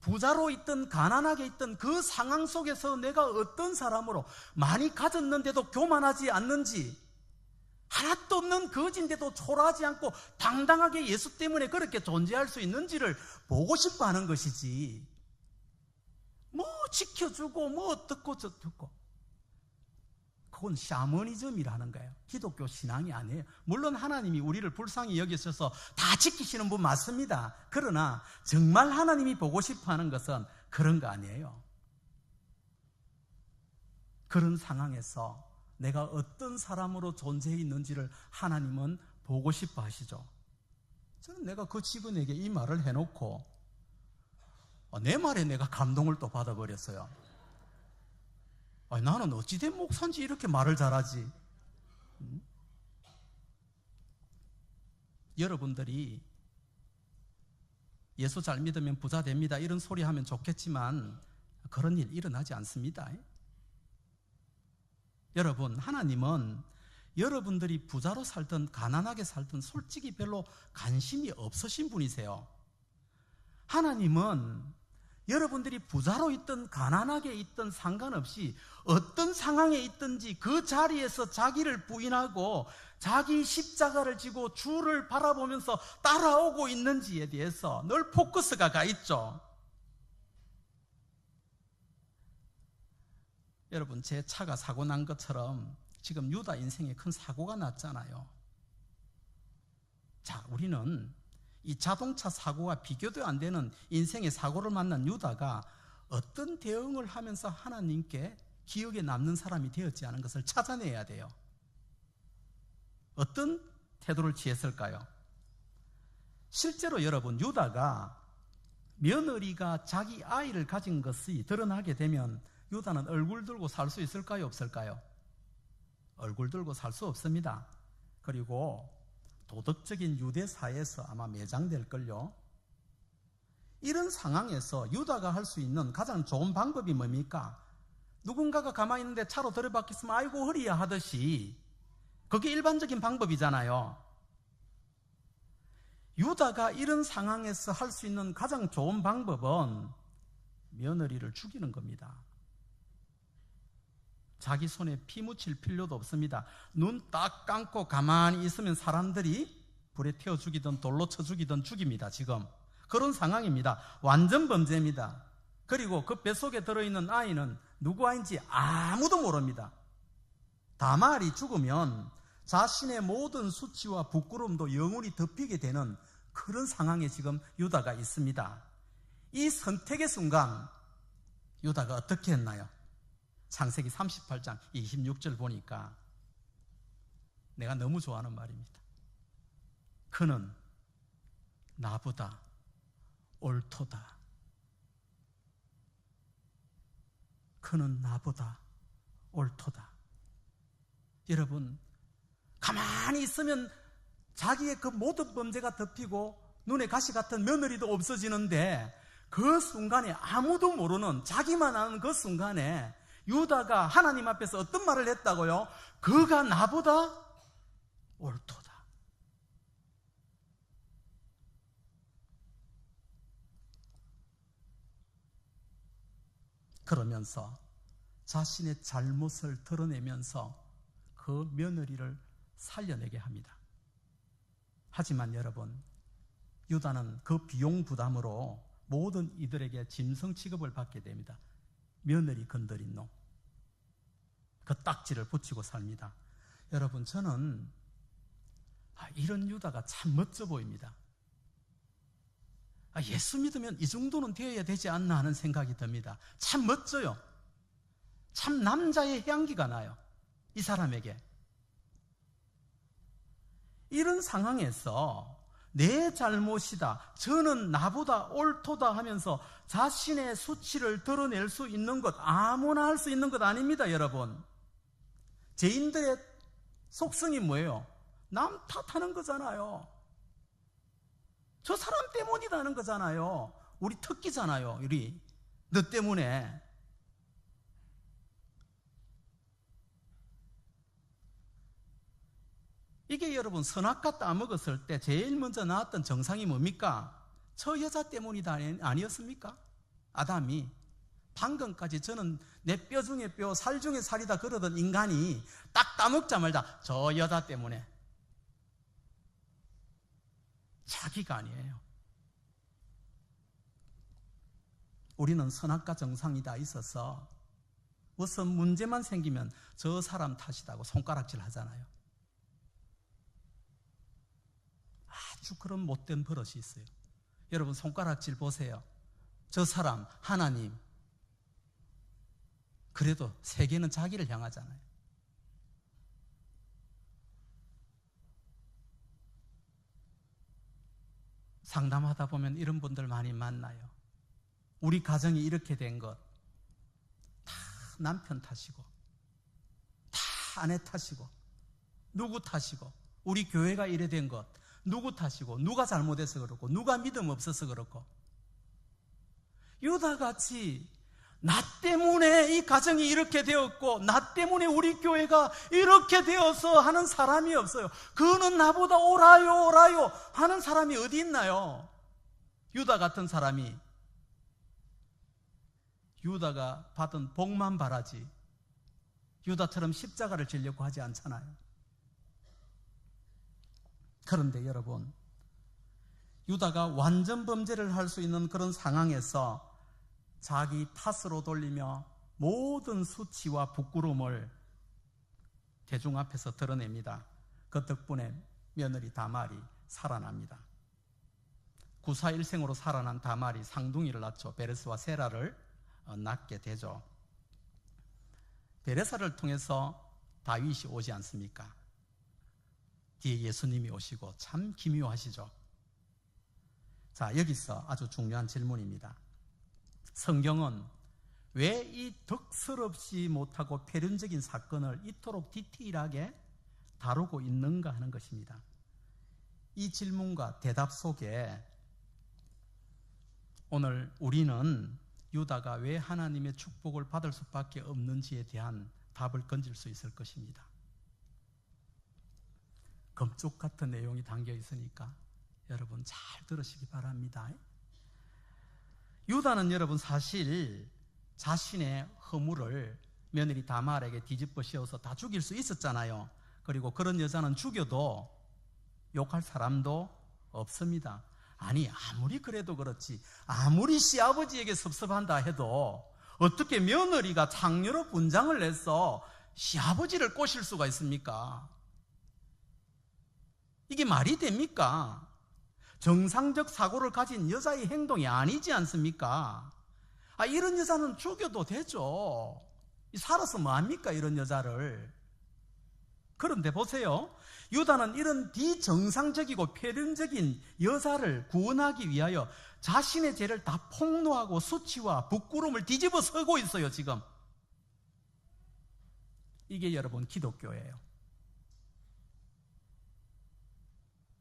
A: 부자로 있든 가난하게 있든 그 상황 속에서 내가 어떤 사람으로, 많이 가졌는데도 교만하지 않는지, 하나도 없는 거지인데도 초라하지 않고 당당하게 예수 때문에 그렇게 존재할 수 있는지를 보고 싶어 하는 것이지, 뭐 지켜주고 뭐 어떻고 저떻고, 그건 샤머니즘이라는 거예요. 기독교 신앙이 아니에요. 물론 하나님이 우리를 불쌍히 여기셔서 다 지키시는 분 맞습니다. 그러나 정말 하나님이 보고 싶어하는 것은 그런 거 아니에요. 그런 상황에서 내가 어떤 사람으로 존재해 있는지를 하나님은 보고 싶어 하시죠. 저는 내가 그 직원에게 이 말을 해놓고 내 말에 내가 감동을 또 받아버렸어요. 나는 어찌된 목사인지 이렇게 말을 잘하지? 여러분들이 예수 잘 믿으면 부자 됩니다 이런 소리 하면 좋겠지만 그런 일 일어나지 않습니다. 여러분, 하나님은 여러분들이 부자로 살든 가난하게 살든 솔직히 별로 관심이 없으신 분이세요. 하나님은 여러분들이 부자로 있든 가난하게 있든 상관없이 어떤 상황에 있든지 그 자리에서 자기를 부인하고 자기 십자가를 지고 주를 바라보면서 따라오고 있는지에 대해서 늘 포커스가 가 있죠. 여러분, 제 차가 사고 난 것처럼 지금 유다 인생에 큰 사고가 났잖아요. 자, 우리는 이 자동차 사고와 비교도 안 되는 인생의 사고를 만난 유다가 어떤 대응을 하면서 하나님께 기억에 남는 사람이 되었지 않은 것을 찾아내야 돼요. 어떤 태도를 취했을까요? 실제로 여러분, 유다가 며느리가 자기 아이를 가진 것이 드러나게 되면 유다는 얼굴 들고 살 수 있을까요? 없을까요? 얼굴 들고 살 수 없습니다. 그리고 도덕적인 유대사에서 아마 매장될걸요. 이런 상황에서 유다가 할 수 있는 가장 좋은 방법이 뭡니까? 누군가가 가만히 있는데 차로 들이박혔으면 아이고 허리야 하듯이, 그게 일반적인 방법이잖아요. 유다가 이런 상황에서 할 수 있는 가장 좋은 방법은 며느리를 죽이는 겁니다. 자기 손에 피 묻힐 필요도 없습니다. 눈 딱 감고 가만히 있으면 사람들이 불에 태워 죽이든 돌로 쳐 죽이든 죽입니다. 지금 그런 상황입니다. 완전 범죄입니다. 그리고 그 뱃속에 들어있는 아이는 누구 아이인지 아무도 모릅니다. 다말이 죽으면 자신의 모든 수치와 부끄러움도 영원히 덮이게 되는 그런 상황에 지금 유다가 있습니다. 이 선택의 순간 유다가 어떻게 했나요? 창세기 38장 26절 보니까 내가 너무 좋아하는 말입니다. 그는 나보다 옳도다. 그는 나보다 옳도다. 여러분, 가만히 있으면 자기의 그 모든 범죄가 덮이고 눈에 가시 같은 며느리도 없어지는데 그 순간에 아무도 모르는 자기만 아는 그 순간에 유다가 하나님 앞에서 어떤 말을 했다고요? 그가 나보다 옳도다. 그러면서 자신의 잘못을 드러내면서 그 며느리를 살려내게 합니다. 하지만 여러분, 유다는 그 비용 부담으로 모든 이들에게 짐승 취급을 받게 됩니다. 며느리 건드린 놈. 그 딱지를 붙이고 삽니다. 여러분, 저는 이런 유다가 참 멋져 보입니다. 예수 믿으면 이 정도는 되어야 되지 않나 하는 생각이 듭니다. 참 멋져요. 참 남자의 향기가 나요. 이 사람에게. 이런 상황에서 내 잘못이다, 저는 나보다 옳도다 하면서 자신의 수치를 드러낼 수 있는 것, 아무나 할 수 있는 것 아닙니다, 여러분. 죄인들의 속성이 뭐예요? 남 탓하는 거잖아요. 저 사람 때문이라는 거잖아요. 우리 특기잖아요. 우리 너 때문에. 이게 여러분 선악과 따먹었을 때 제일 먼저 나왔던 정상이 뭡니까? 저 여자 때문이다 아니었습니까? 아담이 방금까지 저는 내 뼈 중에 뼈, 살 중에 살이다 그러던 인간이 딱 따먹자마자 저 여자 때문에. 자기가 아니에요. 우리는 선악과 정상이 다 있어서 무슨 문제만 생기면 저 사람 탓이다고 손가락질 하잖아요. 아주 그런 못된 버릇이 있어요. 여러분 손가락질 보세요. 저 사람, 하나님. 그래도 세계는 자기를 향하잖아요. 상담하다 보면 이런 분들 많이 만나요. 우리 가정이 이렇게 된 것 다 남편 탓이고 다 아내 탓이고 누구 탓이고 우리 교회가 이래 된 것 누구 탓이고 누가 잘못해서 그렇고 누가 믿음 없어서 그렇고 유다같이 나 때문에 이 가정이 이렇게 되었고 나 때문에 우리 교회가 이렇게 되어서 하는 사람이 없어요. 그는 나보다 옳아요 옳아요 하는 사람이 어디 있나요? 유다 같은 사람이 유다가 받은 복만 바라지 유다처럼 십자가를 지려고 하지 않잖아요. 그런데 여러분, 유다가 완전 범죄를 할 수 있는 그런 상황에서 자기 탓으로 돌리며 모든 수치와 부끄러움을 대중 앞에서 드러냅니다. 그 덕분에 며느리 다말이 살아납니다. 구사일생으로 살아난 다말이 상둥이를 낳죠. 베레스와 세라를 낳게 되죠. 베레사를 통해서 다윗이 오지 않습니까? 뒤에 예수님이 오시고 참 기묘하시죠. 자, 여기서 아주 중요한 질문입니다. 성경은 왜 이 덕스럽지 못하고 폐륜적인 사건을 이토록 디테일하게 다루고 있는가 하는 것입니다. 이 질문과 대답 속에 오늘 우리는 유다가 왜 하나님의 축복을 받을 수밖에 없는지에 대한 답을 건질 수 있을 것입니다. 금쪽 같은 내용이 담겨 있으니까 여러분 잘 들으시기 바랍니다. 유다는 여러분 사실 자신의 허물을 며느리 다말에게 뒤집어 씌워서 다 죽일 수 있었잖아요. 그리고 그런 여자는 죽여도 욕할 사람도 없습니다. 아니, 아무리 그래도 그렇지, 아무리 시아버지에게 섭섭한다 해도 어떻게 며느리가 창녀로 분장을 내서 시아버지를 꼬실 수가 있습니까? 이게 말이 됩니까? 정상적 사고를 가진 여자의 행동이 아니지 않습니까? 이런 여자는 죽여도 되죠. 살아서 뭐합니까, 이런 여자를. 그런데 보세요. 유다는 이런 비정상적이고 폐륜적인 여자를 구원하기 위하여 자신의 죄를 다 폭로하고 수치와 부끄러움을 뒤집어 서고 있어요, 지금. 이게 여러분 기독교예요.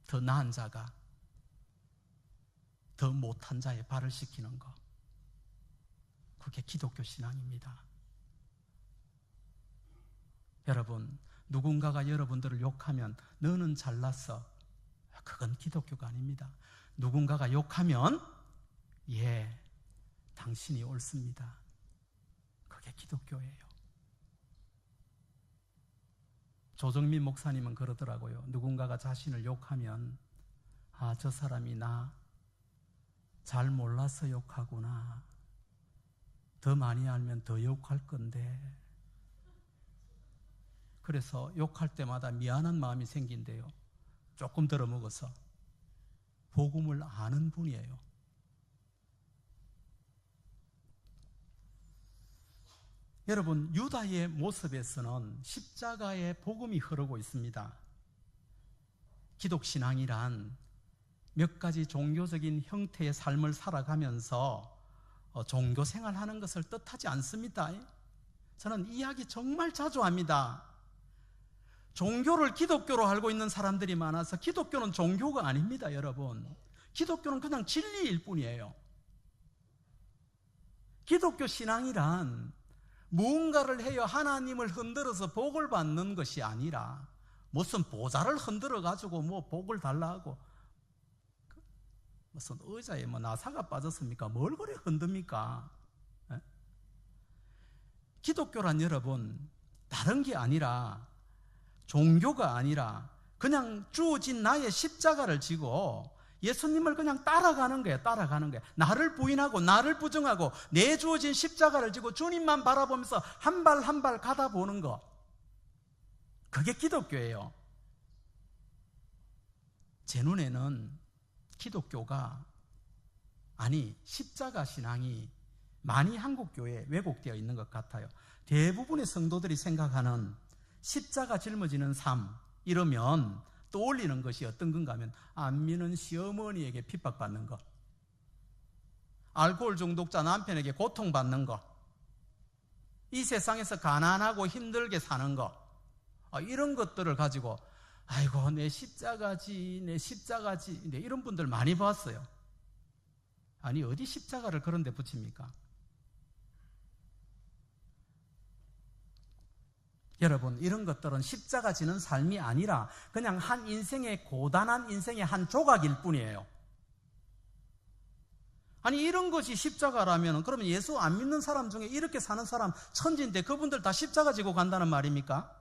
A: 더 나은 자가 더 못한 자의 발을 씻기는 것. 그게 기독교 신앙입니다. 여러분, 누군가가 여러분들을 욕하면 너는 잘났어. 그건 기독교가 아닙니다. 누군가가 욕하면 당신이 옳습니다. 그게 기독교예요. 조정민 목사님은 그러더라고요. 누군가가 자신을 욕하면 저 사람이 나 잘 몰라서 욕하구나. 더 많이 알면 더 욕할 건데. 그래서 욕할 때마다 미안한 마음이 생긴대요. 조금 들어먹어서. 복음을 아는 분이에요. 여러분, 유다의 모습에서는 십자가의 복음이 흐르고 있습니다. 기독신앙이란 몇 가지 종교적인 형태의 삶을 살아가면서 종교 생활하는 것을 뜻하지 않습니다. 저는 이 이야기 정말 자주 합니다. 종교를 기독교로 알고 있는 사람들이 많아서 기독교는 종교가 아닙니다, 여러분. 기독교는 그냥 진리일 뿐이에요. 기독교 신앙이란 무언가를 해요 하나님을 흔들어서 복을 받는 것이 아니라 무슨 보좌를 흔들어 가지고 복을 달라 하고 무슨 의자에 나사가 빠졌습니까? 뭘 그래 흔듭니까? 기독교란 여러분 다른 게 아니라 종교가 아니라 그냥 주어진 나의 십자가를 지고 예수님을 그냥 따라가는 거예요. 따라가는 거예요. 나를 부인하고 나를 부정하고 내 주어진 십자가를 지고 주님만 바라보면서 한 발 한 발 가다 보는 거. 그게 기독교예요. 제 눈에는 기독교가 십자가 신앙이 많이 한국교회에 왜곡되어 있는 것 같아요. 대부분의 성도들이 생각하는 십자가 짊어지는 삶 이러면 떠올리는 것이 어떤 건가 하면 안 믿는 시어머니에게 핍박받는 거, 알코올 중독자 남편에게 고통받는 거, 이 세상에서 가난하고 힘들게 사는 거, 이런 것들을 가지고 아이고 내 십자가지 이런 분들 많이 봤어요. 아니 어디 십자가를 그런 데 붙입니까? 여러분, 이런 것들은 십자가 지는 삶이 아니라 그냥 한 인생의 고단한 인생의 한 조각일 뿐이에요. 아니 이런 것이 십자가라면 그러면 예수 안 믿는 사람 중에 이렇게 사는 사람 천지인데 그분들 다 십자가 지고 간다는 말입니까?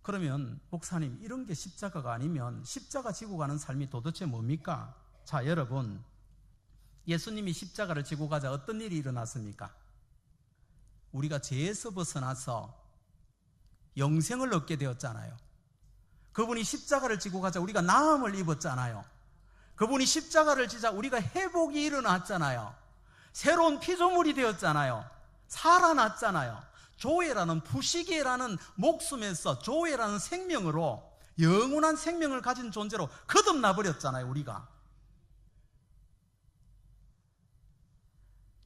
A: 그러면 목사님 이런 게 십자가가 아니면 십자가 지고 가는 삶이 도대체 뭡니까? 자, 여러분, 예수님이 십자가를 지고 가자 어떤 일이 일어났습니까? 우리가 죄에서 벗어나서 영생을 얻게 되었잖아요. 그분이 십자가를 지고 가자 우리가 나음을 입었잖아요. 그분이 십자가를 지자 우리가 회복이 일어났잖아요. 새로운 피조물이 되었잖아요. 살아났잖아요. 조회라는 부시계라는 목숨에서 조회라는 생명으로 영원한 생명을 가진 존재로 거듭나 버렸잖아요, 우리가.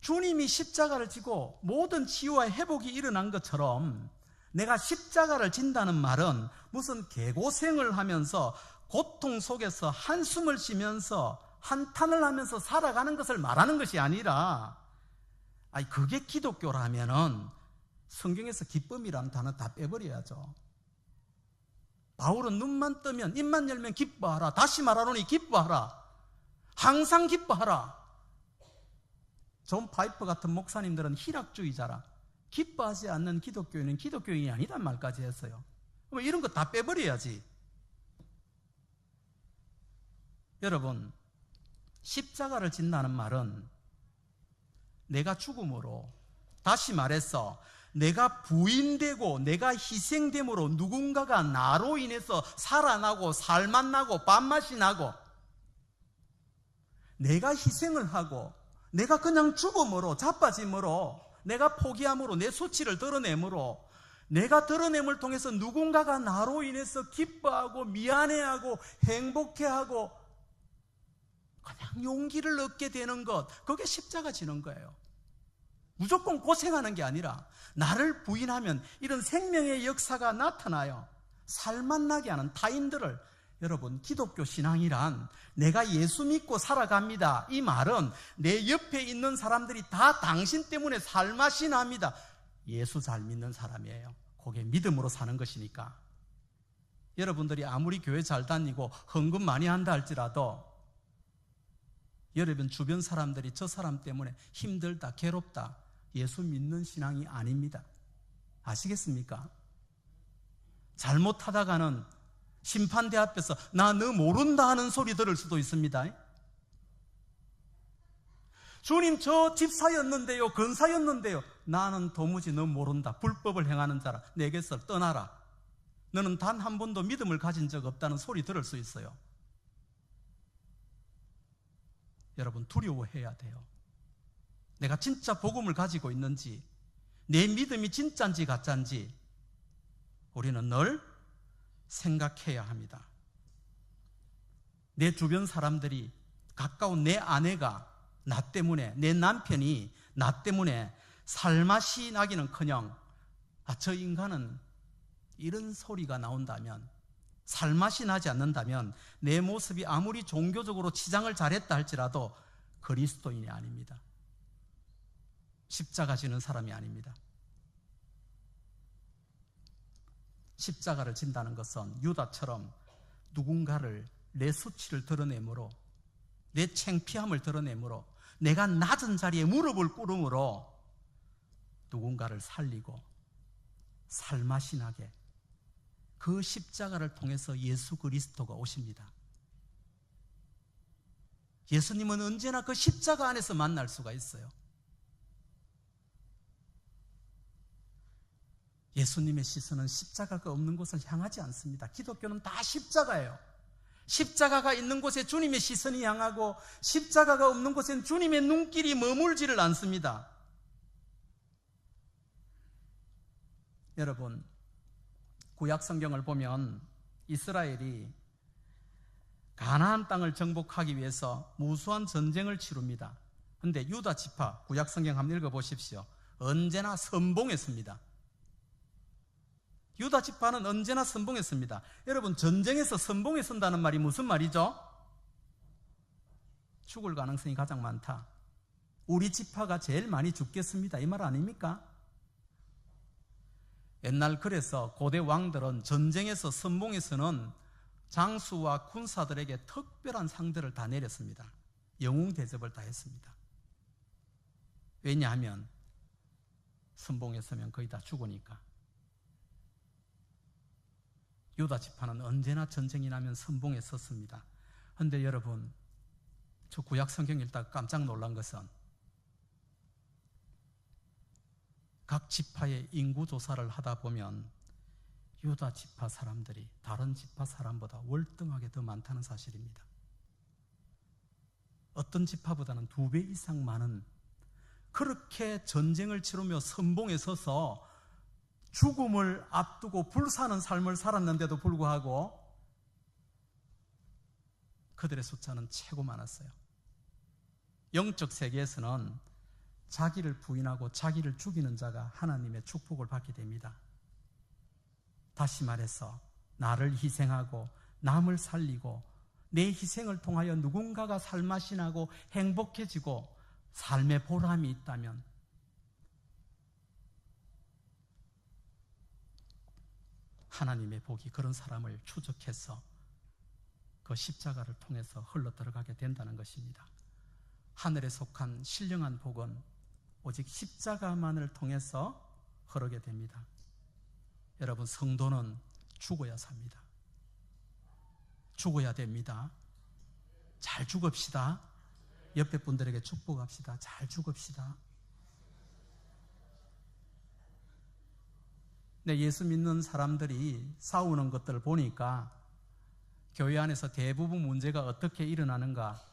A: 주님이 십자가를 지고 모든 치유와 회복이 일어난 것처럼 내가 십자가를 진다는 말은 무슨 개고생을 하면서 고통 속에서 한숨을 쉬면서 한탄을 하면서 살아가는 것을 말하는 것이 아니라 그게 기독교라면은 성경에서 기쁨이라는 단어 다 빼버려야죠. 바울은 눈만 뜨면 입만 열면 기뻐하라. 다시 말하노니 기뻐하라. 항상 기뻐하라. 존 파이퍼 같은 목사님들은 희락주의자라 기뻐하지 않는 기독교인은 기독교인이 아니란 말까지 했어요. 그럼 이런 거 다 빼버려야지. 여러분, 십자가를 진다는 말은 내가 죽음으로, 다시 말해서 내가 부인되고 내가 희생됨으로 누군가가 나로 인해서 살아나고 살맛 나고 밥맛이 나고, 내가 희생을 하고 내가 그냥 죽음으로, 자빠짐으로, 내가 포기함으로, 내 수치를 드러내므로, 내가 드러냄을 통해서 누군가가 나로 인해서 기뻐하고 미안해하고 행복해하고 그냥 용기를 얻게 되는 것, 그게 십자가 지는 거예요. 무조건 고생하는 게 아니라 나를 부인하면 이런 생명의 역사가 나타나요. 살맛나게 하는 타인들을, 여러분, 기독교 신앙이란 내가 예수 믿고 살아갑니다, 이 말은 내 옆에 있는 사람들이 다 당신 때문에 살맛이 납니다. 예수 잘 믿는 사람이에요. 그게 믿음으로 사는 것이니까. 여러분들이 아무리 교회 잘 다니고 헌금 많이 한다 할지라도 여러분 주변 사람들이 저 사람 때문에 힘들다, 괴롭다, 예수 믿는 신앙이 아닙니다. 아시겠습니까? 잘못하다가는 심판대 앞에서 나 너 모른다 하는 소리 들을 수도 있습니다. 주님, 저 집사였는데요, 근사였는데요, 나는 도무지 너 모른다, 불법을 행하는 자라, 내게서 떠나라, 너는 단 한 번도 믿음을 가진 적 없다는 소리 들을 수 있어요. 여러분, 두려워해야 돼요. 내가 진짜 복음을 가지고 있는지, 내 믿음이 진짜인지 가짜인지 우리는 늘 생각해야 합니다. 내 주변 사람들이, 가까운 내 아내가 나 때문에, 내 남편이 나 때문에 살맛이 나기는커녕 저 인간은, 이런 소리가 나온다면, 살맛이 나지 않는다면 내 모습이 아무리 종교적으로 치장을 잘했다 할지라도 그리스도인이 아닙니다. 십자가 지는 사람이 아닙니다. 십자가를 진다는 것은 유다처럼 누군가를, 내 수치를 드러내므로, 내 창피함을 드러내므로, 내가 낮은 자리에 무릎을 꿇음으로 누군가를 살리고 살맛이 나게, 그 십자가를 통해서 예수 그리스도가 오십니다. 예수님은 언제나 그 십자가 안에서 만날 수가 있어요. 예수님의 시선은 십자가가 없는 곳을 향하지 않습니다. 기독교는 다 십자가예요. 십자가가 있는 곳에 주님의 시선이 향하고, 십자가가 없는 곳엔 주님의 눈길이 머물지를 않습니다. 여러분, 구약 성경을 보면 이스라엘이 가나안 땅을 정복하기 위해서 무수한 전쟁을 치릅니다. 그런데 유다 지파, 구약 성경 한번 읽어보십시오. 언제나 선봉했습니다. 유다 지파는 언제나 선봉했습니다. 여러분, 전쟁에서 선봉에 선다는 말이 무슨 말이죠? 죽을 가능성이 가장 많다, 우리 지파가 제일 많이 죽겠습니다, 이 말 아닙니까? 옛날, 그래서 고대 왕들은 전쟁에서, 선봉에서는 장수와 군사들에게 특별한 상들을 다 내렸습니다. 영웅 대접을 다 했습니다. 왜냐하면 선봉에 서면 거의 다 죽으니까. 유다 지파는 언제나 전쟁이 나면 선봉에 섰습니다. 그런데 여러분, 저 구약 성경 읽다가 깜짝 놀란 것은 각 지파의 인구 조사를 하다 보면 유다 지파 사람들이 다른 지파 사람보다 월등하게 더 많다는 사실입니다. 어떤 지파보다는 2배 이상 많은, 그렇게 전쟁을 치르며 선봉에 서서 죽음을 앞두고 불사는 삶을 살았는데도 불구하고 그들의 숫자는 최고 많았어요. 영적 세계에서는 자기를 부인하고 자기를 죽이는 자가 하나님의 축복을 받게 됩니다. 다시 말해서 나를 희생하고 남을 살리고 내 희생을 통하여 누군가가 살맛이 나고 행복해지고 삶의 보람이 있다면 하나님의 복이 그런 사람을 추적해서 그 십자가를 통해서 흘러 들어가게 된다는 것입니다. 하늘에 속한 신령한 복은 오직 십자가만을 통해서 흐르게 됩니다. 여러분, 성도는 죽어야 삽니다. 죽어야 됩니다. 잘 죽읍시다. 옆에 분들에게 축복합시다. 잘 죽읍시다. 네, 예수 믿는 사람들이 싸우는 것들을 보니까 교회 안에서 대부분 문제가 어떻게 일어나는가?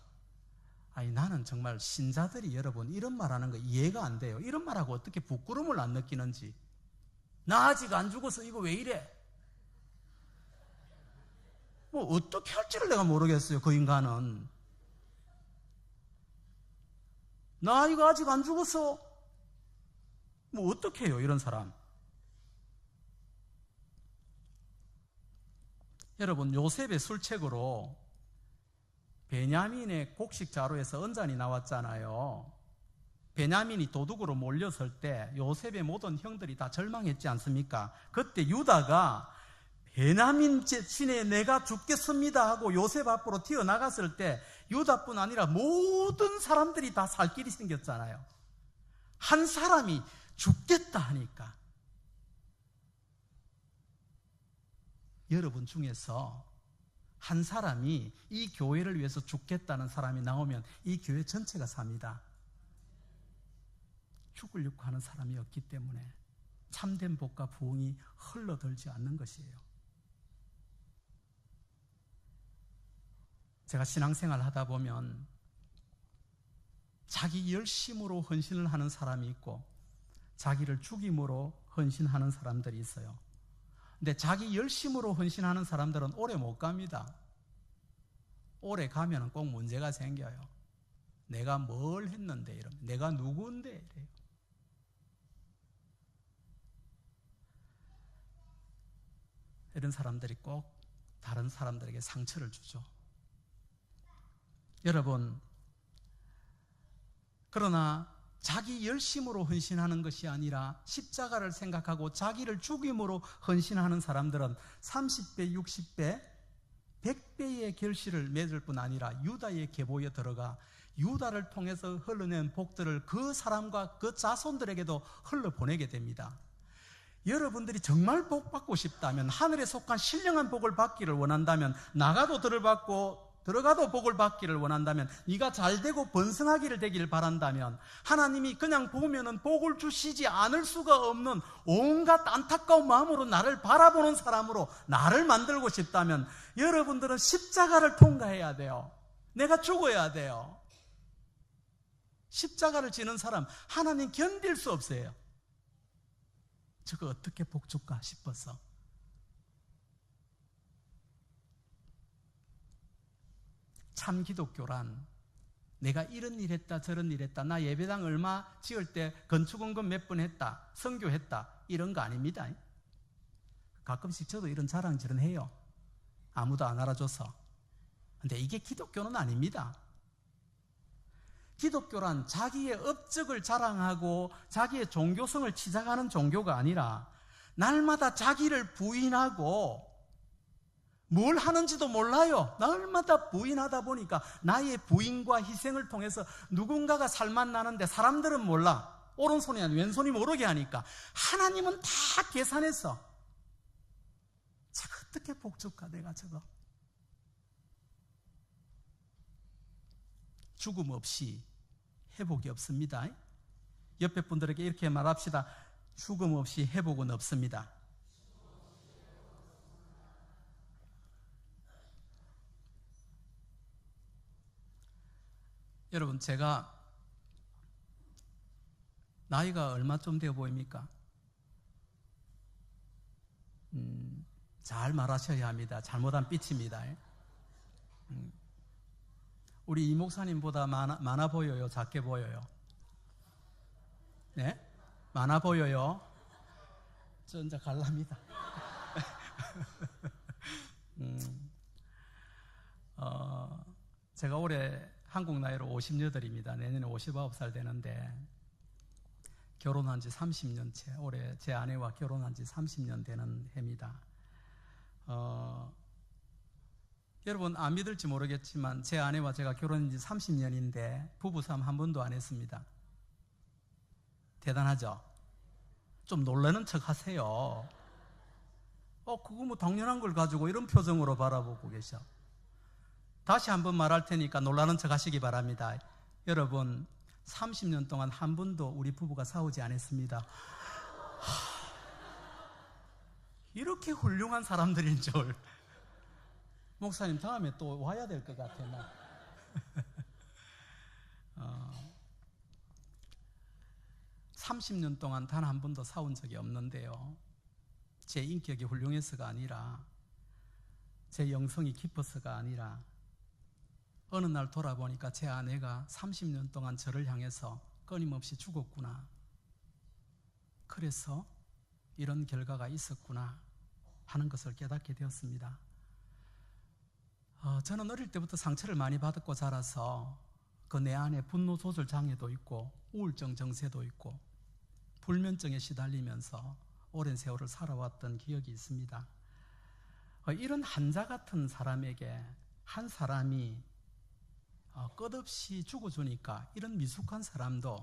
A: 아니, 나는 정말 신자들이 여러분 이런 말하는 거 이해가 안 돼요. 이런 말하고 어떻게 부끄러움을 안 느끼는지. 나 아직 안 죽어서 이거 왜 이래? 뭐 어떻게 할지를 내가 모르겠어요. 그 인간은. 나 이거 아직 안 죽었어. 뭐 어떻게 해요, 이런 사람. 여러분, 요셉의 술책으로 베냐민의 곡식 자루에서 언잔이 나왔잖아요. 베냐민이 도둑으로 몰렸을 때 요셉의 모든 형들이 다 절망했지 않습니까? 그때 유다가 베냐민 신에 내가 죽겠습니다 하고 요셉 앞으로 튀어나갔을 때 유다뿐 아니라 모든 사람들이 다 살 길이 생겼잖아요. 한 사람이 죽겠다 하니까. 여러분 중에서 한 사람이 이 교회를 위해서 죽겠다는 사람이 나오면 이 교회 전체가 삽니다. 죽으려고 하는 사람이 없기 때문에 참된 복과 부흥이 흘러들지 않는 것이에요. 제가 신앙생활 하다 보면 자기 열심으로 헌신을 하는 사람이 있고 자기를 죽임으로 헌신하는 사람들이 있어요. 근데 자기 열심으로 헌신하는 사람들은 오래 못 갑니다. 오래 가면 꼭 문제가 생겨요. 내가 뭘 했는데 이러면, 내가 누구인데 이래요. 이런 사람들이 꼭 다른 사람들에게 상처를 주죠. 여러분, 그러나 자기 열심으로 헌신하는 것이 아니라 십자가를 생각하고 자기를 죽임으로 헌신하는 사람들은 30배, 60배, 100배의 결실을 맺을 뿐 아니라 유다의 계보에 들어가 유다를 통해서 흘러낸 복들을 그 사람과 그 자손들에게도 흘러보내게 됩니다. 여러분들이 정말 복 받고 싶다면, 하늘에 속한 신령한 복을 받기를 원한다면, 나가도 들을 받고 들어가도 복을 받기를 원한다면, 네가 잘되고 번성하기를 되기를 바란다면, 하나님이 그냥 보면은 복을 주시지 않을 수가 없는 온갖 안타까운 마음으로 나를 바라보는 사람으로 나를 만들고 싶다면 여러분들은 십자가를 통과해야 돼요. 내가 죽어야 돼요. 십자가를 지는 사람 하나님 견딜 수 없어요. 저거 어떻게 복 줄까 싶어서. 참 기독교란 내가 이런 일 했다 저런 일 했다, 나 예배당 얼마 지을 때 건축원금 몇 번 했다, 선교했다, 이런 거 아닙니다. 가끔씩 저도 이런 자랑질은 해요. 아무도 안 알아줘서. 근데 이게 기독교는 아닙니다. 기독교란 자기의 업적을 자랑하고 자기의 종교성을 치장하는 종교가 아니라 날마다 자기를 부인하고, 뭘 하는지도 몰라요. 날마다 부인하다 보니까 나의 부인과 희생을 통해서 누군가가 살맛 나는데 사람들은 몰라. 오른손이 아니라 왼손이 모르게 하니까 하나님은 다 계산해서 저거 어떻게 복 줄까 내가 저거. 죽음 없이 회복이 없습니다. 옆에 분들에게 이렇게 말합시다. 죽음 없이 회복은 없습니다. 여러분, 제가 나이가 얼마쯤 되어 보입니까? 잘 말하셔야 합니다. 잘못하면 삐칩니다. 우리 이 목사님보다 많아 보여요? 작게 보여요? 네? 많아 보여요? 저 이제 갈랍니다. 제가 올해 한국 나이로 58입니다. 내년에 59살 되는데 결혼한 지 30년째, 올해 제 아내와 결혼한 지 30년 되는 해입니다. 여러분 안 믿을지 모르겠지만 제 아내와 제가 결혼한 지 30년인데 부부싸움 한 번도 안 했습니다. 대단하죠? 좀 놀라는 척 하세요. 그거 뭐 당연한 걸 가지고 이런 표정으로 바라보고 계셔. 다시 한번 말할 테니까 놀라는 척 하시기 바랍니다. 여러분 30년 동안 한 번도 우리 부부가 싸우지 않았습니다. 이렇게 훌륭한 사람들인 줄. 목사님 다음에 또 와야 될 것 같아 나. 30년 동안 단 한 번도 싸운 적이 없는데요, 제 인격이 훌륭해서가 아니라 제 영성이 깊어서가 아니라 어느 날 돌아보니까 제 아내가 30년 동안 저를 향해서 끊임없이 죽었구나, 그래서 이런 결과가 있었구나 하는 것을 깨닫게 되었습니다. 저는 어릴 때부터 상처를 많이 받았고 자라서 그 내 안에 분노 조절 장애도 있고 우울증 증세도 있고 불면증에 시달리면서 오랜 세월을 살아왔던 기억이 있습니다. 이런 한자 같은 사람에게 한 사람이 끝없이 죽어주니까 이런 미숙한 사람도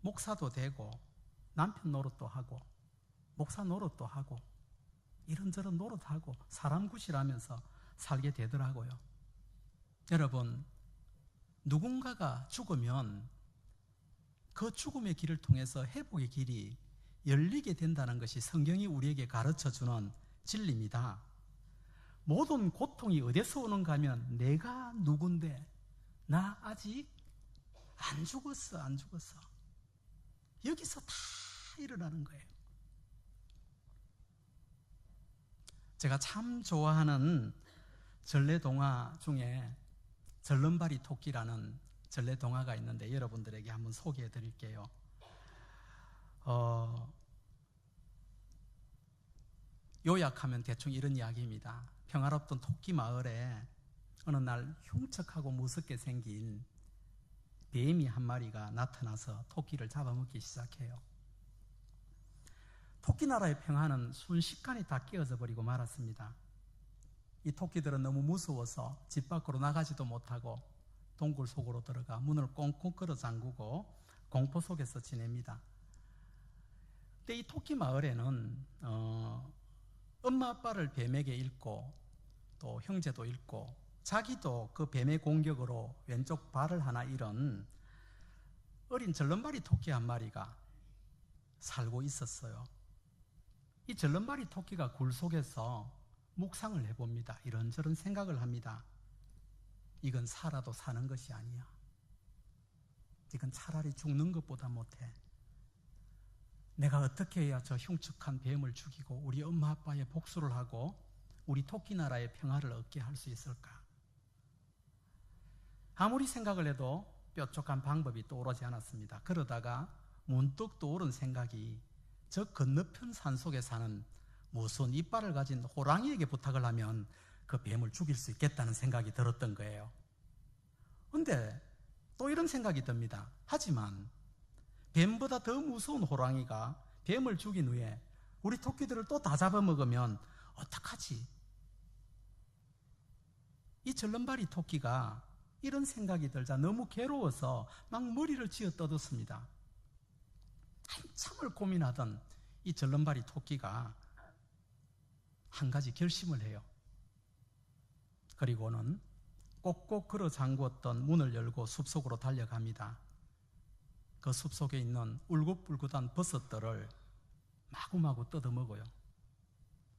A: 목사도 되고 남편 노릇도 하고 목사 노릇도 하고 이런저런 노릇하고 사람 구실하면서 살게 되더라고요. 여러분, 누군가가 죽으면 그 죽음의 길을 통해서 회복의 길이 열리게 된다는 것이 성경이 우리에게 가르쳐주는 진리입니다. 모든 고통이 어디서 오는가 하면 내가 누군데 나 아직 안 죽었어. 여기서 다 일어나는 거예요. 제가 참 좋아하는 전래동화 중에 절름발이 토끼라는 전래동화가 있는데 여러분들에게 한번 소개해 드릴게요. 요약하면 대충 이런 이야기입니다. 평화롭던 토끼 마을에 어느 날 흉측하고 무섭게 생긴 뱀이 한 마리가 나타나서 토끼를 잡아먹기 시작해요. 토끼 나라의 평화는 순식간에 다 깨어져 버리고 말았습니다. 이 토끼들은 너무 무서워서 집 밖으로 나가지도 못하고 동굴 속으로 들어가 문을 꽁꽁 끌어 잠그고 공포 속에서 지냅니다. 근데 이 토끼 마을에는 엄마 아빠를 뱀에게 잃고 또 형제도 잃고 자기도 그 뱀의 공격으로 왼쪽 발을 하나 잃은 어린 절름발이 토끼 한 마리가 살고 있었어요. 이 절름발이 토끼가 굴 속에서 묵상을 해봅니다. 이런저런 생각을 합니다. 이건 살아도 사는 것이 아니야. 이건 차라리 죽는 것보다 못해. 내가 어떻게 해야 저 흉측한 뱀을 죽이고 우리 엄마 아빠의 복수를 하고 우리 토끼 나라의 평화를 얻게 할 수 있을까? 아무리 생각을 해도 뾰족한 방법이 떠오르지 않았습니다. 그러다가 문득 떠오른 생각이 저 건너편 산속에 사는 무서운 이빨을 가진 호랑이에게 부탁을 하면 그 뱀을 죽일 수 있겠다는 생각이 들었던 거예요. 그런데 또 이런 생각이 듭니다. 하지만 뱀보다 더 무서운 호랑이가 뱀을 죽인 후에 우리 토끼들을 또 다 잡아먹으면 어떡하지? 이 절름발이 토끼가 이런 생각이 들자 너무 괴로워서 막 머리를 쥐어 떠들었습니다. 한참을 고민하던 이 절름발이 토끼가 한 가지 결심을 해요. 그리고는 꼭꼭 걸어 잠궜던 문을 열고 숲속으로 달려갑니다. 그 숲속에 있는 울긋불긋한 버섯들을 마구마구 뜯어먹어요.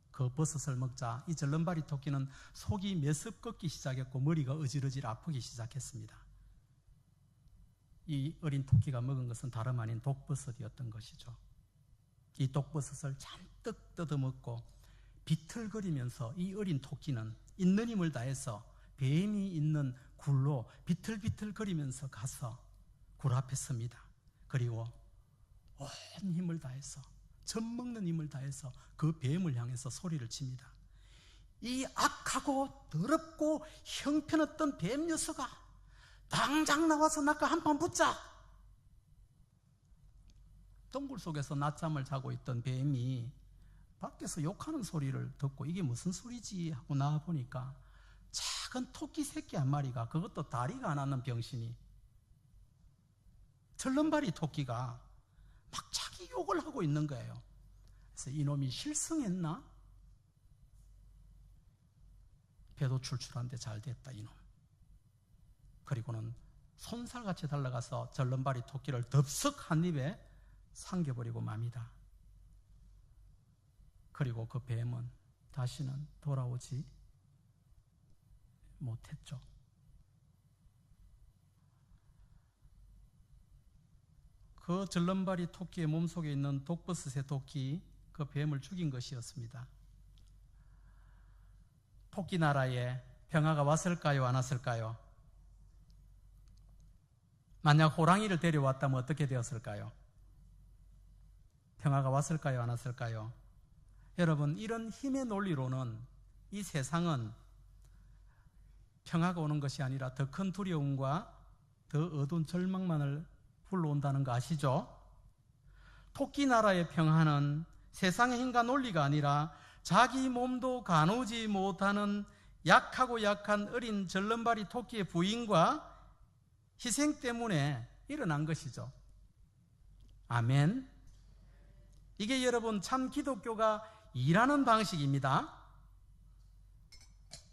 A: 그 버섯을 먹자 이 절름발이 토끼는 속이 메습 꺾기 시작했고 머리가 어질어질 아프기 시작했습니다. 이 어린 토끼가 먹은 것은 다름 아닌 독버섯이었던 것이죠. 이 독버섯을 잔뜩 뜯어먹고 비틀거리면서 이 어린 토끼는 있는 힘을 다해서 뱀이 있는 굴로 비틀비틀거리면서 가서 굴 앞에 섭니다. 그리고 온 힘을 다해서 젖먹는 힘을 다해서 그 뱀을 향해서 소리를 칩니다. 이 악하고 더럽고 형편없던 뱀 녀석아, 당장 나와서 나과 한판 붙자. 동굴 속에서 낮잠을 자고 있던 뱀이 밖에서 욕하는 소리를 듣고 이게 무슨 소리지 하고 나와보니까 작은 토끼 새끼 한 마리가, 그것도 다리가 안 닿는 병신이, 절름발이 토끼가 막 자기 욕을 하고 있는 거예요. 그래서 이놈이 실성했나? 배도 출출한데 잘 됐다 이놈. 그리고는 손살같이 달려가서 절름발이 토끼를 덥석 한 입에 삼켜버리고 맙니다. 그리고 그 뱀은 다시는 돌아오지 못했죠. 그 절름발이 토끼의 몸속에 있는 독버섯의 토끼, 그 뱀을 죽인 것이었습니다. 토끼 나라에 평화가 왔을까요? 안 왔을까요? 만약 호랑이를 데려왔다면 어떻게 되었을까요? 평화가 왔을까요? 안 왔을까요? 여러분, 이런 힘의 논리로는 이 세상은 평화가 오는 것이 아니라 더 큰 두려움과 더 어두운 절망만을 불러온다는 거 아시죠? 토끼 나라의 평화는 세상의 힘과 논리가 아니라 자기 몸도 가누지 못하는 약하고 약한 어린 절름발이 토끼의 부인과 희생 때문에 일어난 것이죠. 아멘. 이게 여러분 참 기독교가 일하는 방식입니다.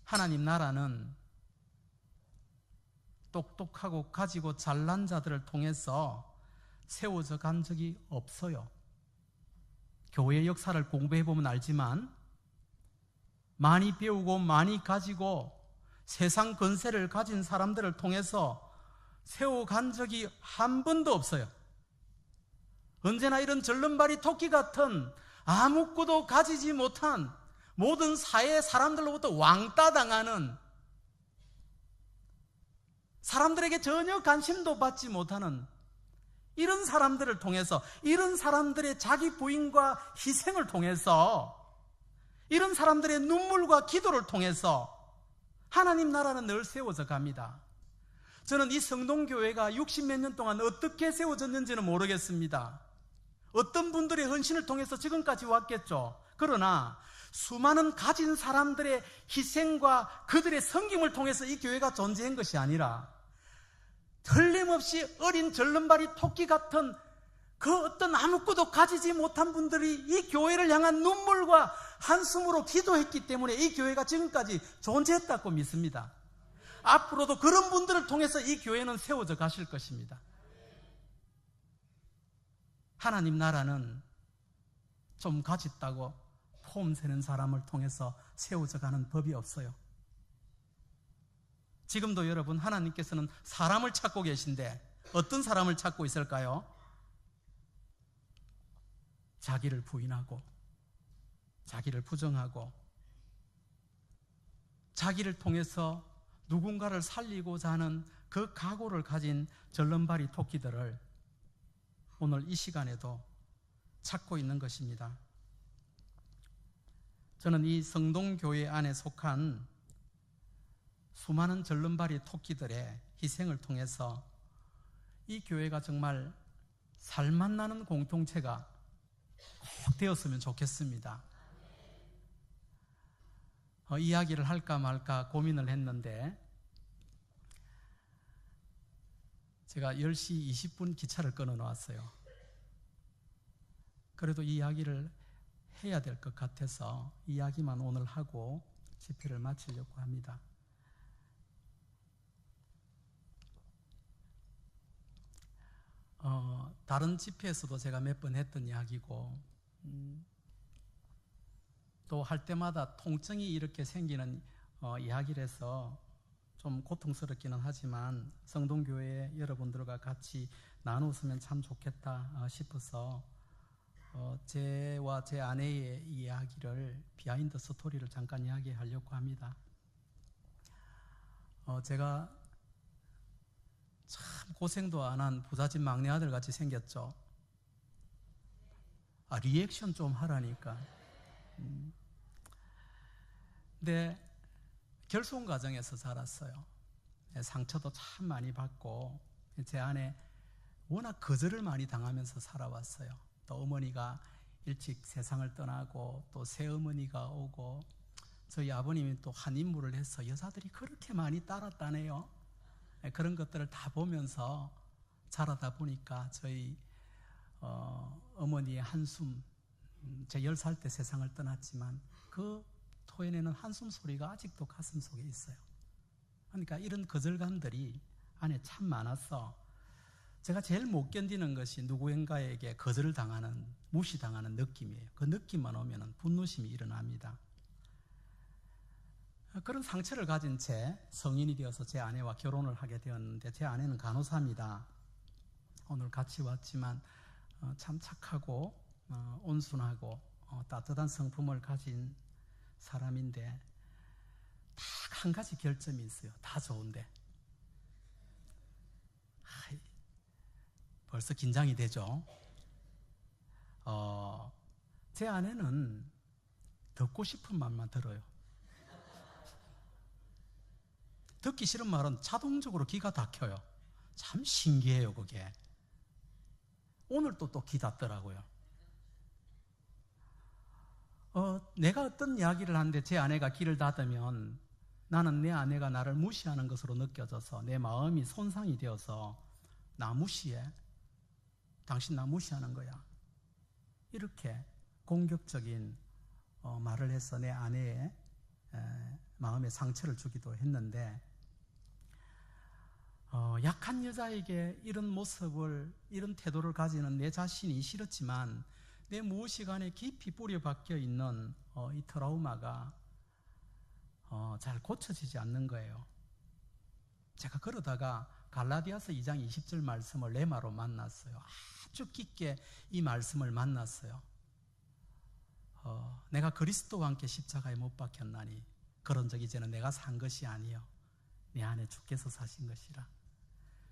A: 하나님 나라는 똑똑하고 가지고 잘난 자들을 통해서 세워져 간 적이 없어요. 교회 역사를 공부해보면 알지만 많이 배우고 많이 가지고 세상 권세를 가진 사람들을 통해서 세워간 적이 한 번도 없어요. 언제나 이런 절름발이 토끼 같은 아무것도 가지지 못한 모든 사회 사람들로부터 왕따당하는, 사람들에게 전혀 관심도 받지 못하는 이런 사람들을 통해서, 이런 사람들의 자기 부인과 희생을 통해서, 이런 사람들의 눈물과 기도를 통해서 하나님 나라는 늘 세워져 갑니다. 저는 이 성동교회가 60몇 년 동안 어떻게 세워졌는지는 모르겠습니다. 어떤 분들의 헌신을 통해서 지금까지 왔겠죠. 그러나 수많은 가진 사람들의 희생과 그들의 섬김을 통해서 이 교회가 존재한 것이 아니라 틀림없이 어린 절름발이 토끼 같은 그 어떤 아무것도 가지지 못한 분들이 이 교회를 향한 눈물과 한숨으로 기도했기 때문에 이 교회가 지금까지 존재했다고 믿습니다. 앞으로도 그런 분들을 통해서 이 교회는 세워져 가실 것입니다. 하나님 나라는 좀 가졌다고 폼 세는 사람을 통해서 세워져 가는 법이 없어요. 지금도 여러분 하나님께서는 사람을 찾고 계신데 어떤 사람을 찾고 있을까요? 자기를 부인하고 자기를 부정하고 자기를 통해서 누군가를 살리고자 하는 그 각오를 가진 절름발이 토끼들을 오늘 이 시간에도 찾고 있는 것입니다. 저는 이 성동교회 안에 속한 수많은 절름발이 토끼들의 희생을 통해서 이 교회가 정말 살맛나는 공동체가 꼭 되었으면 좋겠습니다. 이야기를 할까 말까 고민을 했는데 제가 10시 20분 기차를 끊어 놓았어요. 그래도 이 이야기를 해야 될 것 같아서 이야기만 오늘 하고 집회를 마치려고 합니다. 다른 집회에서도 제가 몇 번 했던 이야기고 또 할 때마다 통증이 이렇게 생기는 이야기를 해서 좀 고통스럽기는 하지만 성동교회 여러분들과 같이 나눴으면 참 좋겠다 싶어서 제와 제 아내의 이야기를, 비하인드 스토리를 잠깐 이야기하려고 합니다. 제가 참 고생도 안 한 부잣집 막내 아들 같이 생겼죠. 리액션 좀 하라니까. 근데 결손 가정에서 자랐어요. 상처도 참 많이 받고 제 아내 워낙 거절을 많이 당하면서 살아왔어요. 또 어머니가 일찍 세상을 떠나고 또 새어머니가 오고 저희 아버님이 또 한 인물을 해서 여자들이 그렇게 많이 따랐다네요. 그런 것들을 다 보면서 자라다 보니까 저희 어머니의 한숨, 제 10살 때 세상을 떠났지만 그 토해내는 한숨 소리가 아직도 가슴 속에 있어요. 그러니까 이런 거절감들이 안에 참 많아서 제가 제일 못 견디는 것이 누구인가에게 거절당하는, 무시당하는 느낌이에요. 그 느낌만 오면 분노심이 일어납니다. 그런 상처를 가진 채 성인이 되어서 제 아내와 결혼을 하게 되었는데, 제 아내는 간호사입니다. 오늘 같이 왔지만 참 착하고 온순하고 따뜻한 성품을 가진 사람인데, 딱 한 가지 결점이 있어요. 다 좋은데 벌써 긴장이 되죠. 제 아내는 듣고 싶은 말만 들어요. 듣기 싫은 말은 자동적으로 귀가 닫혀요. 참 신기해요, 그게. 오늘도 또 귀 닫더라고요. 내가 어떤 이야기를 하는데 제 아내가 귀를 닫으면 나는 내 아내가 나를 무시하는 것으로 느껴져서 내 마음이 손상이 되어서 나 무시해? 당신 나 무시하는 거야? 이렇게 공격적인 말을 해서 내 아내의 마음에 상처를 주기도 했는데, 약한 여자에게 이런 모습을, 이런 태도를 가지는 내 자신이 싫었지만 내 무의식 안에 깊이 뿌려 박혀 있는 이 트라우마가 잘 고쳐지지 않는 거예요. 제가 그러다가 갈라디아서 2장 20절 말씀을 레마로 만났어요. 아주 깊게 이 말씀을 만났어요. 내가 그리스도와 함께 십자가에 못 박혔나니 그런즉 이제는 내가 산 것이 아니요 내 안에 주께서 사신 것이라.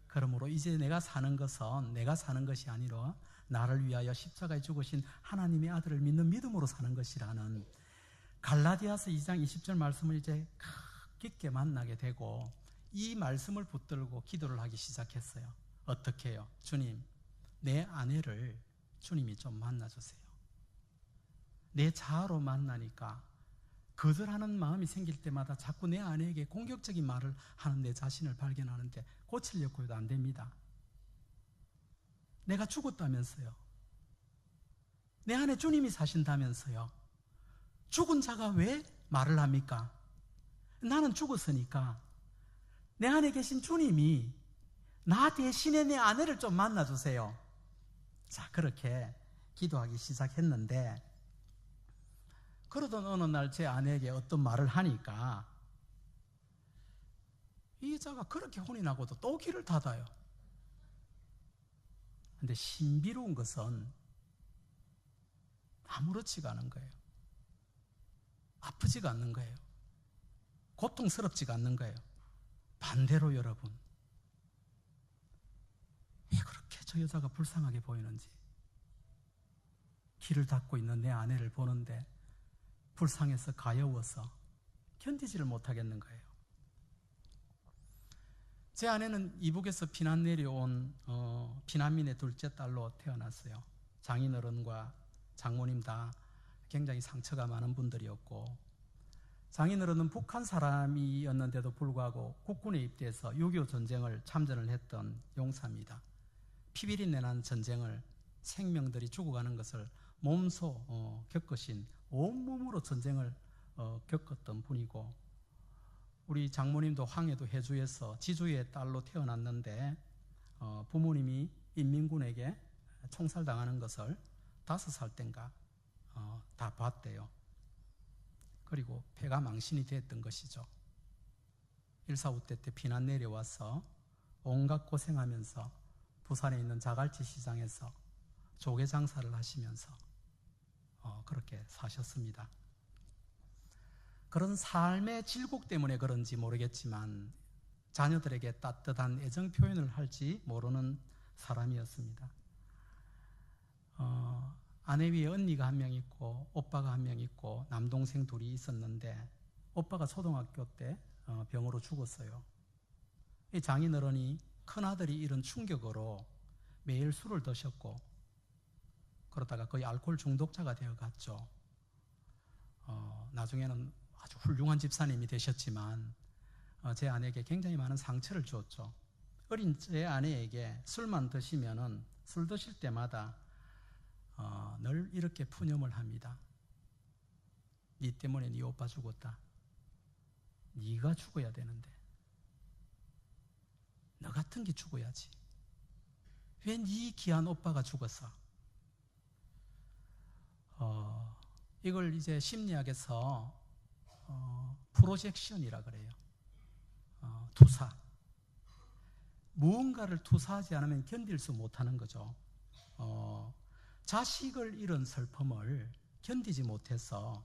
A: 그러므로 이제 내가 사는 것은 내가 사는 것이 아니라 나를 위하여 십자가에 죽으신 하나님의 아들을 믿는 믿음으로 사는 것이라는 갈라디아서 2장 20절 말씀을 이제 깊게 만나게 되고, 이 말씀을 붙들고 기도를 하기 시작했어요. 어떻게 해요? 주님, 내 아내를 주님이 좀 만나주세요. 내 자아로 만나니까 거절하는 마음이 생길 때마다 자꾸 내 아내에게 공격적인 말을 하는 내 자신을 발견하는데 고치려고 해도 안 됩니다. 내가 죽었다면서요. 내 안에 주님이 사신다면서요. 죽은 자가 왜 말을 합니까? 나는 죽었으니까 내 안에 계신 주님이 나 대신에 내 아내를 좀 만나주세요. 자, 그렇게 기도하기 시작했는데, 그러던 어느 날 제 아내에게 어떤 말을 하니까 이 여자가 그렇게 혼이 나고도 또 귀를 닫아요. 근데 신비로운 것은 아무렇지가 않은 거예요. 아프지가 않는 거예요. 고통스럽지가 않는 거예요. 반대로 여러분, 왜 그렇게 저 여자가 불쌍하게 보이는지, 귀를 닫고 있는 내 아내를 보는데 불쌍해서 가여워서 견디지를 못하겠는 거예요. 제 아내는 이북에서 피난 내려온 피난민의 둘째 딸로 태어났어요. 장인어른과 장모님 다 굉장히 상처가 많은 분들이었고, 장인어른은 북한 사람이었는데도 불구하고 국군에 입대해서 6.25 전쟁을 참전을 했던 용사입니다. 피비린내 나는 전쟁을, 생명들이 죽어가는 것을 몸소 겪으신, 온몸으로 전쟁을 겪었던 분이고, 우리 장모님도 황해도 해주에서 지주의 딸로 태어났는데 부모님이 인민군에게 총살당하는 것을 5살 땐가 다 봤대요. 그리고 폐가 망신이 됐던 것이죠. 1.4 때 피난 내려와서 온갖 고생하면서 부산에 있는 자갈치 시장에서 조개 장사를 하시면서 그렇게 사셨습니다. 그런 삶의 질곡 때문에 그런지 모르겠지만 자녀들에게 따뜻한 애정 표현을 할지 모르는 사람이었습니다. 아내 위에 언니가 한 명 있고 오빠가 한 명 있고 남동생 둘이 있었는데, 오빠가 초등학교 때 병으로 죽었어요. 이 장인어른이 큰아들이 이런 충격으로 매일 술을 드셨고 그러다가 거의 알코올 중독자가 되어갔죠. 나중에는 아주 훌륭한 집사님이 되셨지만 제 아내에게 굉장히 많은 상처를 주었죠. 어린 제 아내에게 술만 드시면은 술 드실 때마다 늘 이렇게 푸념을 합니다. 네 때문에 네 오빠 죽었다. 네가 죽어야 되는데 너 같은 게 죽어야지. 왜 네 귀한 오빠가 죽었어? 이걸 이제 심리학에서 프로젝션이라 그래요. 투사. 무언가를 투사하지 않으면 견딜 수 못하는 거죠. 자식을 잃은 슬픔을 견디지 못해서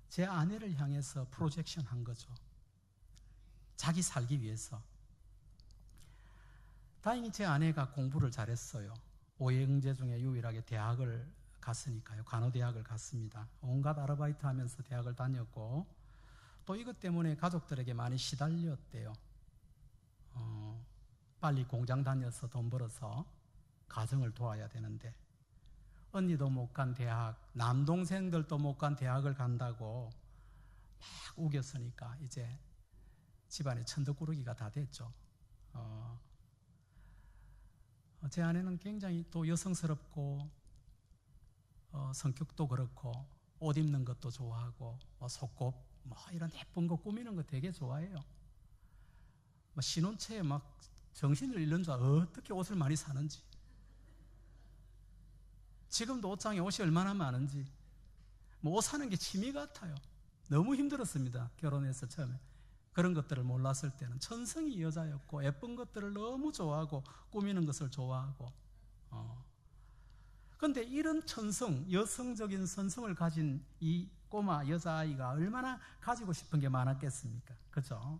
A: 제 아내를 향해서 프로젝션 한 거죠. 자기 살기 위해서. 다행히 제 아내가 공부를 잘했어요. 5의 형제 중에 유일하게 대학을 갔으니까요. 간호대학을 갔습니다. 온갖 아르바이트 하면서 대학을 다녔고, 또 이것 때문에 가족들에게 많이 시달렸대요. 빨리 공장 다녀서 돈 벌어서 가정을 도와야 되는데, 언니도 못 간 대학, 남동생들도 못 간 대학을 간다고 막 우겼으니까 이제 집안에 천덕꾸러기가 다 됐죠. 제 아내는 굉장히 또 여성스럽고 성격도 그렇고 옷 입는 것도 좋아하고 속옷 이런 예쁜 거 꾸미는 거 되게 좋아해요. 신혼초에 막 정신을 잃는 줄 알아. 어떻게 옷을 많이 사는지. 지금도 옷장에 옷이 얼마나 많은지. 옷 사는 게 취미 같아요. 너무 힘들었습니다. 결혼해서 처음에. 그런 것들을 몰랐을 때는 천성이 여자였고 예쁜 것들을 너무 좋아하고 꾸미는 것을 좋아하고. 그런데 이런 천성, 여성적인 선성을 가진 이 꼬마 여자아이가 얼마나 가지고 싶은 게 많았겠습니까? 그죠?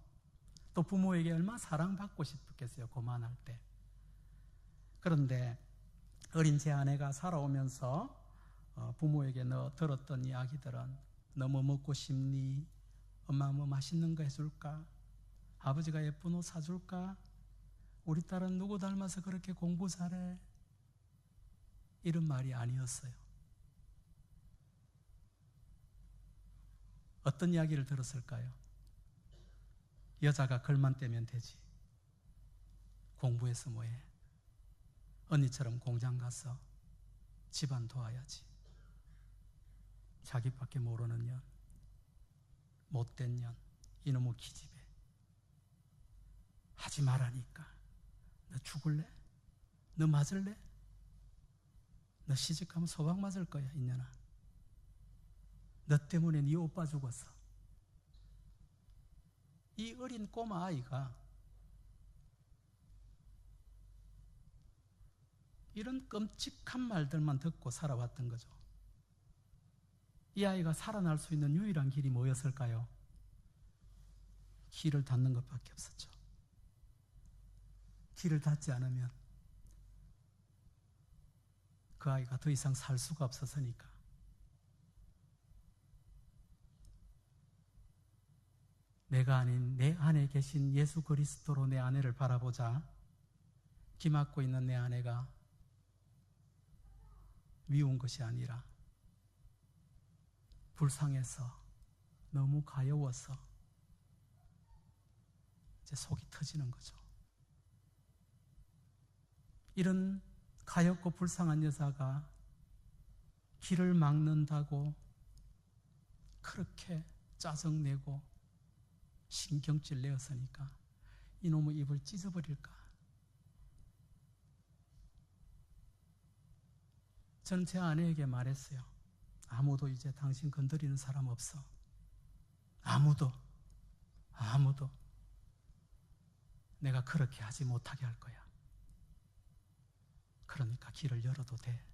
A: 또 부모에게 얼마나 사랑받고 싶겠어요, 고만할 때. 그런데 어린 제 아내가 살아오면서 부모에게 들었던 이야기들은 너 뭐 먹고 싶니? 엄마 뭐 맛있는 거 해줄까? 아버지가 예쁜 옷 사줄까? 우리 딸은 누구 닮아서 그렇게 공부 잘해? 이런 말이 아니었어요. 어떤 이야기를 들었을까요? 여자가 걸만 떼면 되지. 공부해서 뭐해? 언니처럼 공장 가서 집안 도와야지. 자기밖에 모르는 년, 못된 년, 이놈의 기집애. 하지 말라니까. 너 죽을래? 너 맞을래? 너 시집가면 소박 맞을 거야, 이년아. 너 때문에 네 오빠 죽었어. 이 어린 꼬마 아이가 이런 끔찍한 말들만 듣고 살아왔던 거죠. 이 아이가 살아날 수 있는 유일한 길이 뭐였을까요? 길을 닫는 것밖에 없었죠. 길을 닫지 않으면 그 아이가 더 이상 살 수가 없었으니까. 내가 아닌 내 안에 계신 예수 그리스도로 내 아내를 바라보자. 기막고 있는 내 아내가 미운 것이 아니라 불쌍해서 너무 가여워서 이제 속이 터지는 거죠. 이런 가엽고 불쌍한 여자가 길을 막는다고 그렇게 짜증내고 신경질 내었으니까 이놈의 입을 찢어버릴까? 저는 제 아내에게 말했어요. 아무도 이제 당신 건드리는 사람 없어. 아무도 내가 그렇게 하지 못하게 할 거야. 그러니까 길을 열어도 돼.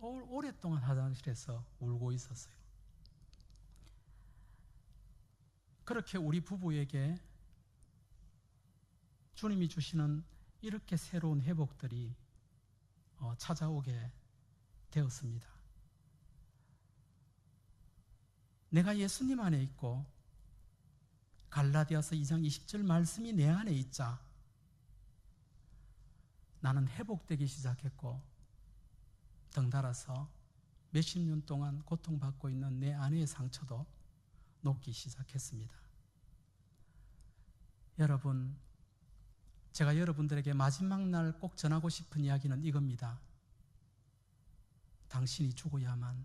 A: 오랫동안 화장실에서 울고 있었어요. 그렇게 우리 부부에게 주님이 주시는 이렇게 새로운 회복들이 찾아오게 되었습니다. 내가 예수님 안에 있고 갈라디아서 2장 20절 말씀이 내 안에 있자 나는 회복되기 시작했고 덩달아서 몇십 년 동안 고통받고 있는 내 아내의 상처도 녹기 시작했습니다. 여러분, 제가 여러분들에게 마지막 날 꼭 전하고 싶은 이야기는 이겁니다. 당신이 죽어야만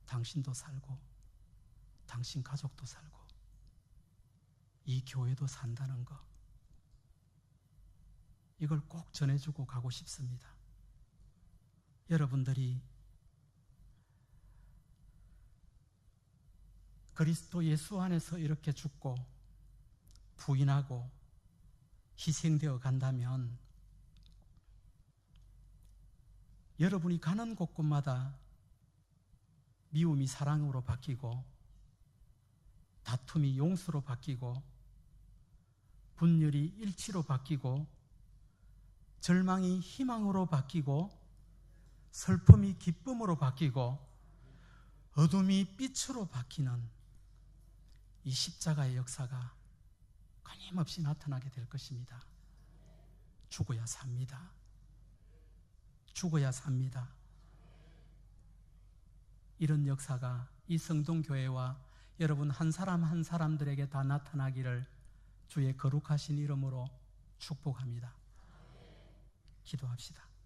A: 당신도 살고 당신 가족도 살고 이 교회도 산다는 거, 이걸 꼭 전해주고 가고 싶습니다. 여러분들이 그리스도 예수 안에서 이렇게 죽고 부인하고 희생되어 간다면 여러분이 가는 곳곳마다 미움이 사랑으로 바뀌고 다툼이 용서로 바뀌고 분열이 일치로 바뀌고 절망이 희망으로 바뀌고 슬픔이 기쁨으로 바뀌고 어둠이 빛으로 바뀌는 이 십자가의 역사가 끊임없이 나타나게 될 것입니다. 죽어야 삽니다. 죽어야 삽니다. 이런 역사가 이 성동교회와 여러분 한 사람 한 사람들에게 다 나타나기를 주의 거룩하신 이름으로 축복합니다. 기도합시다.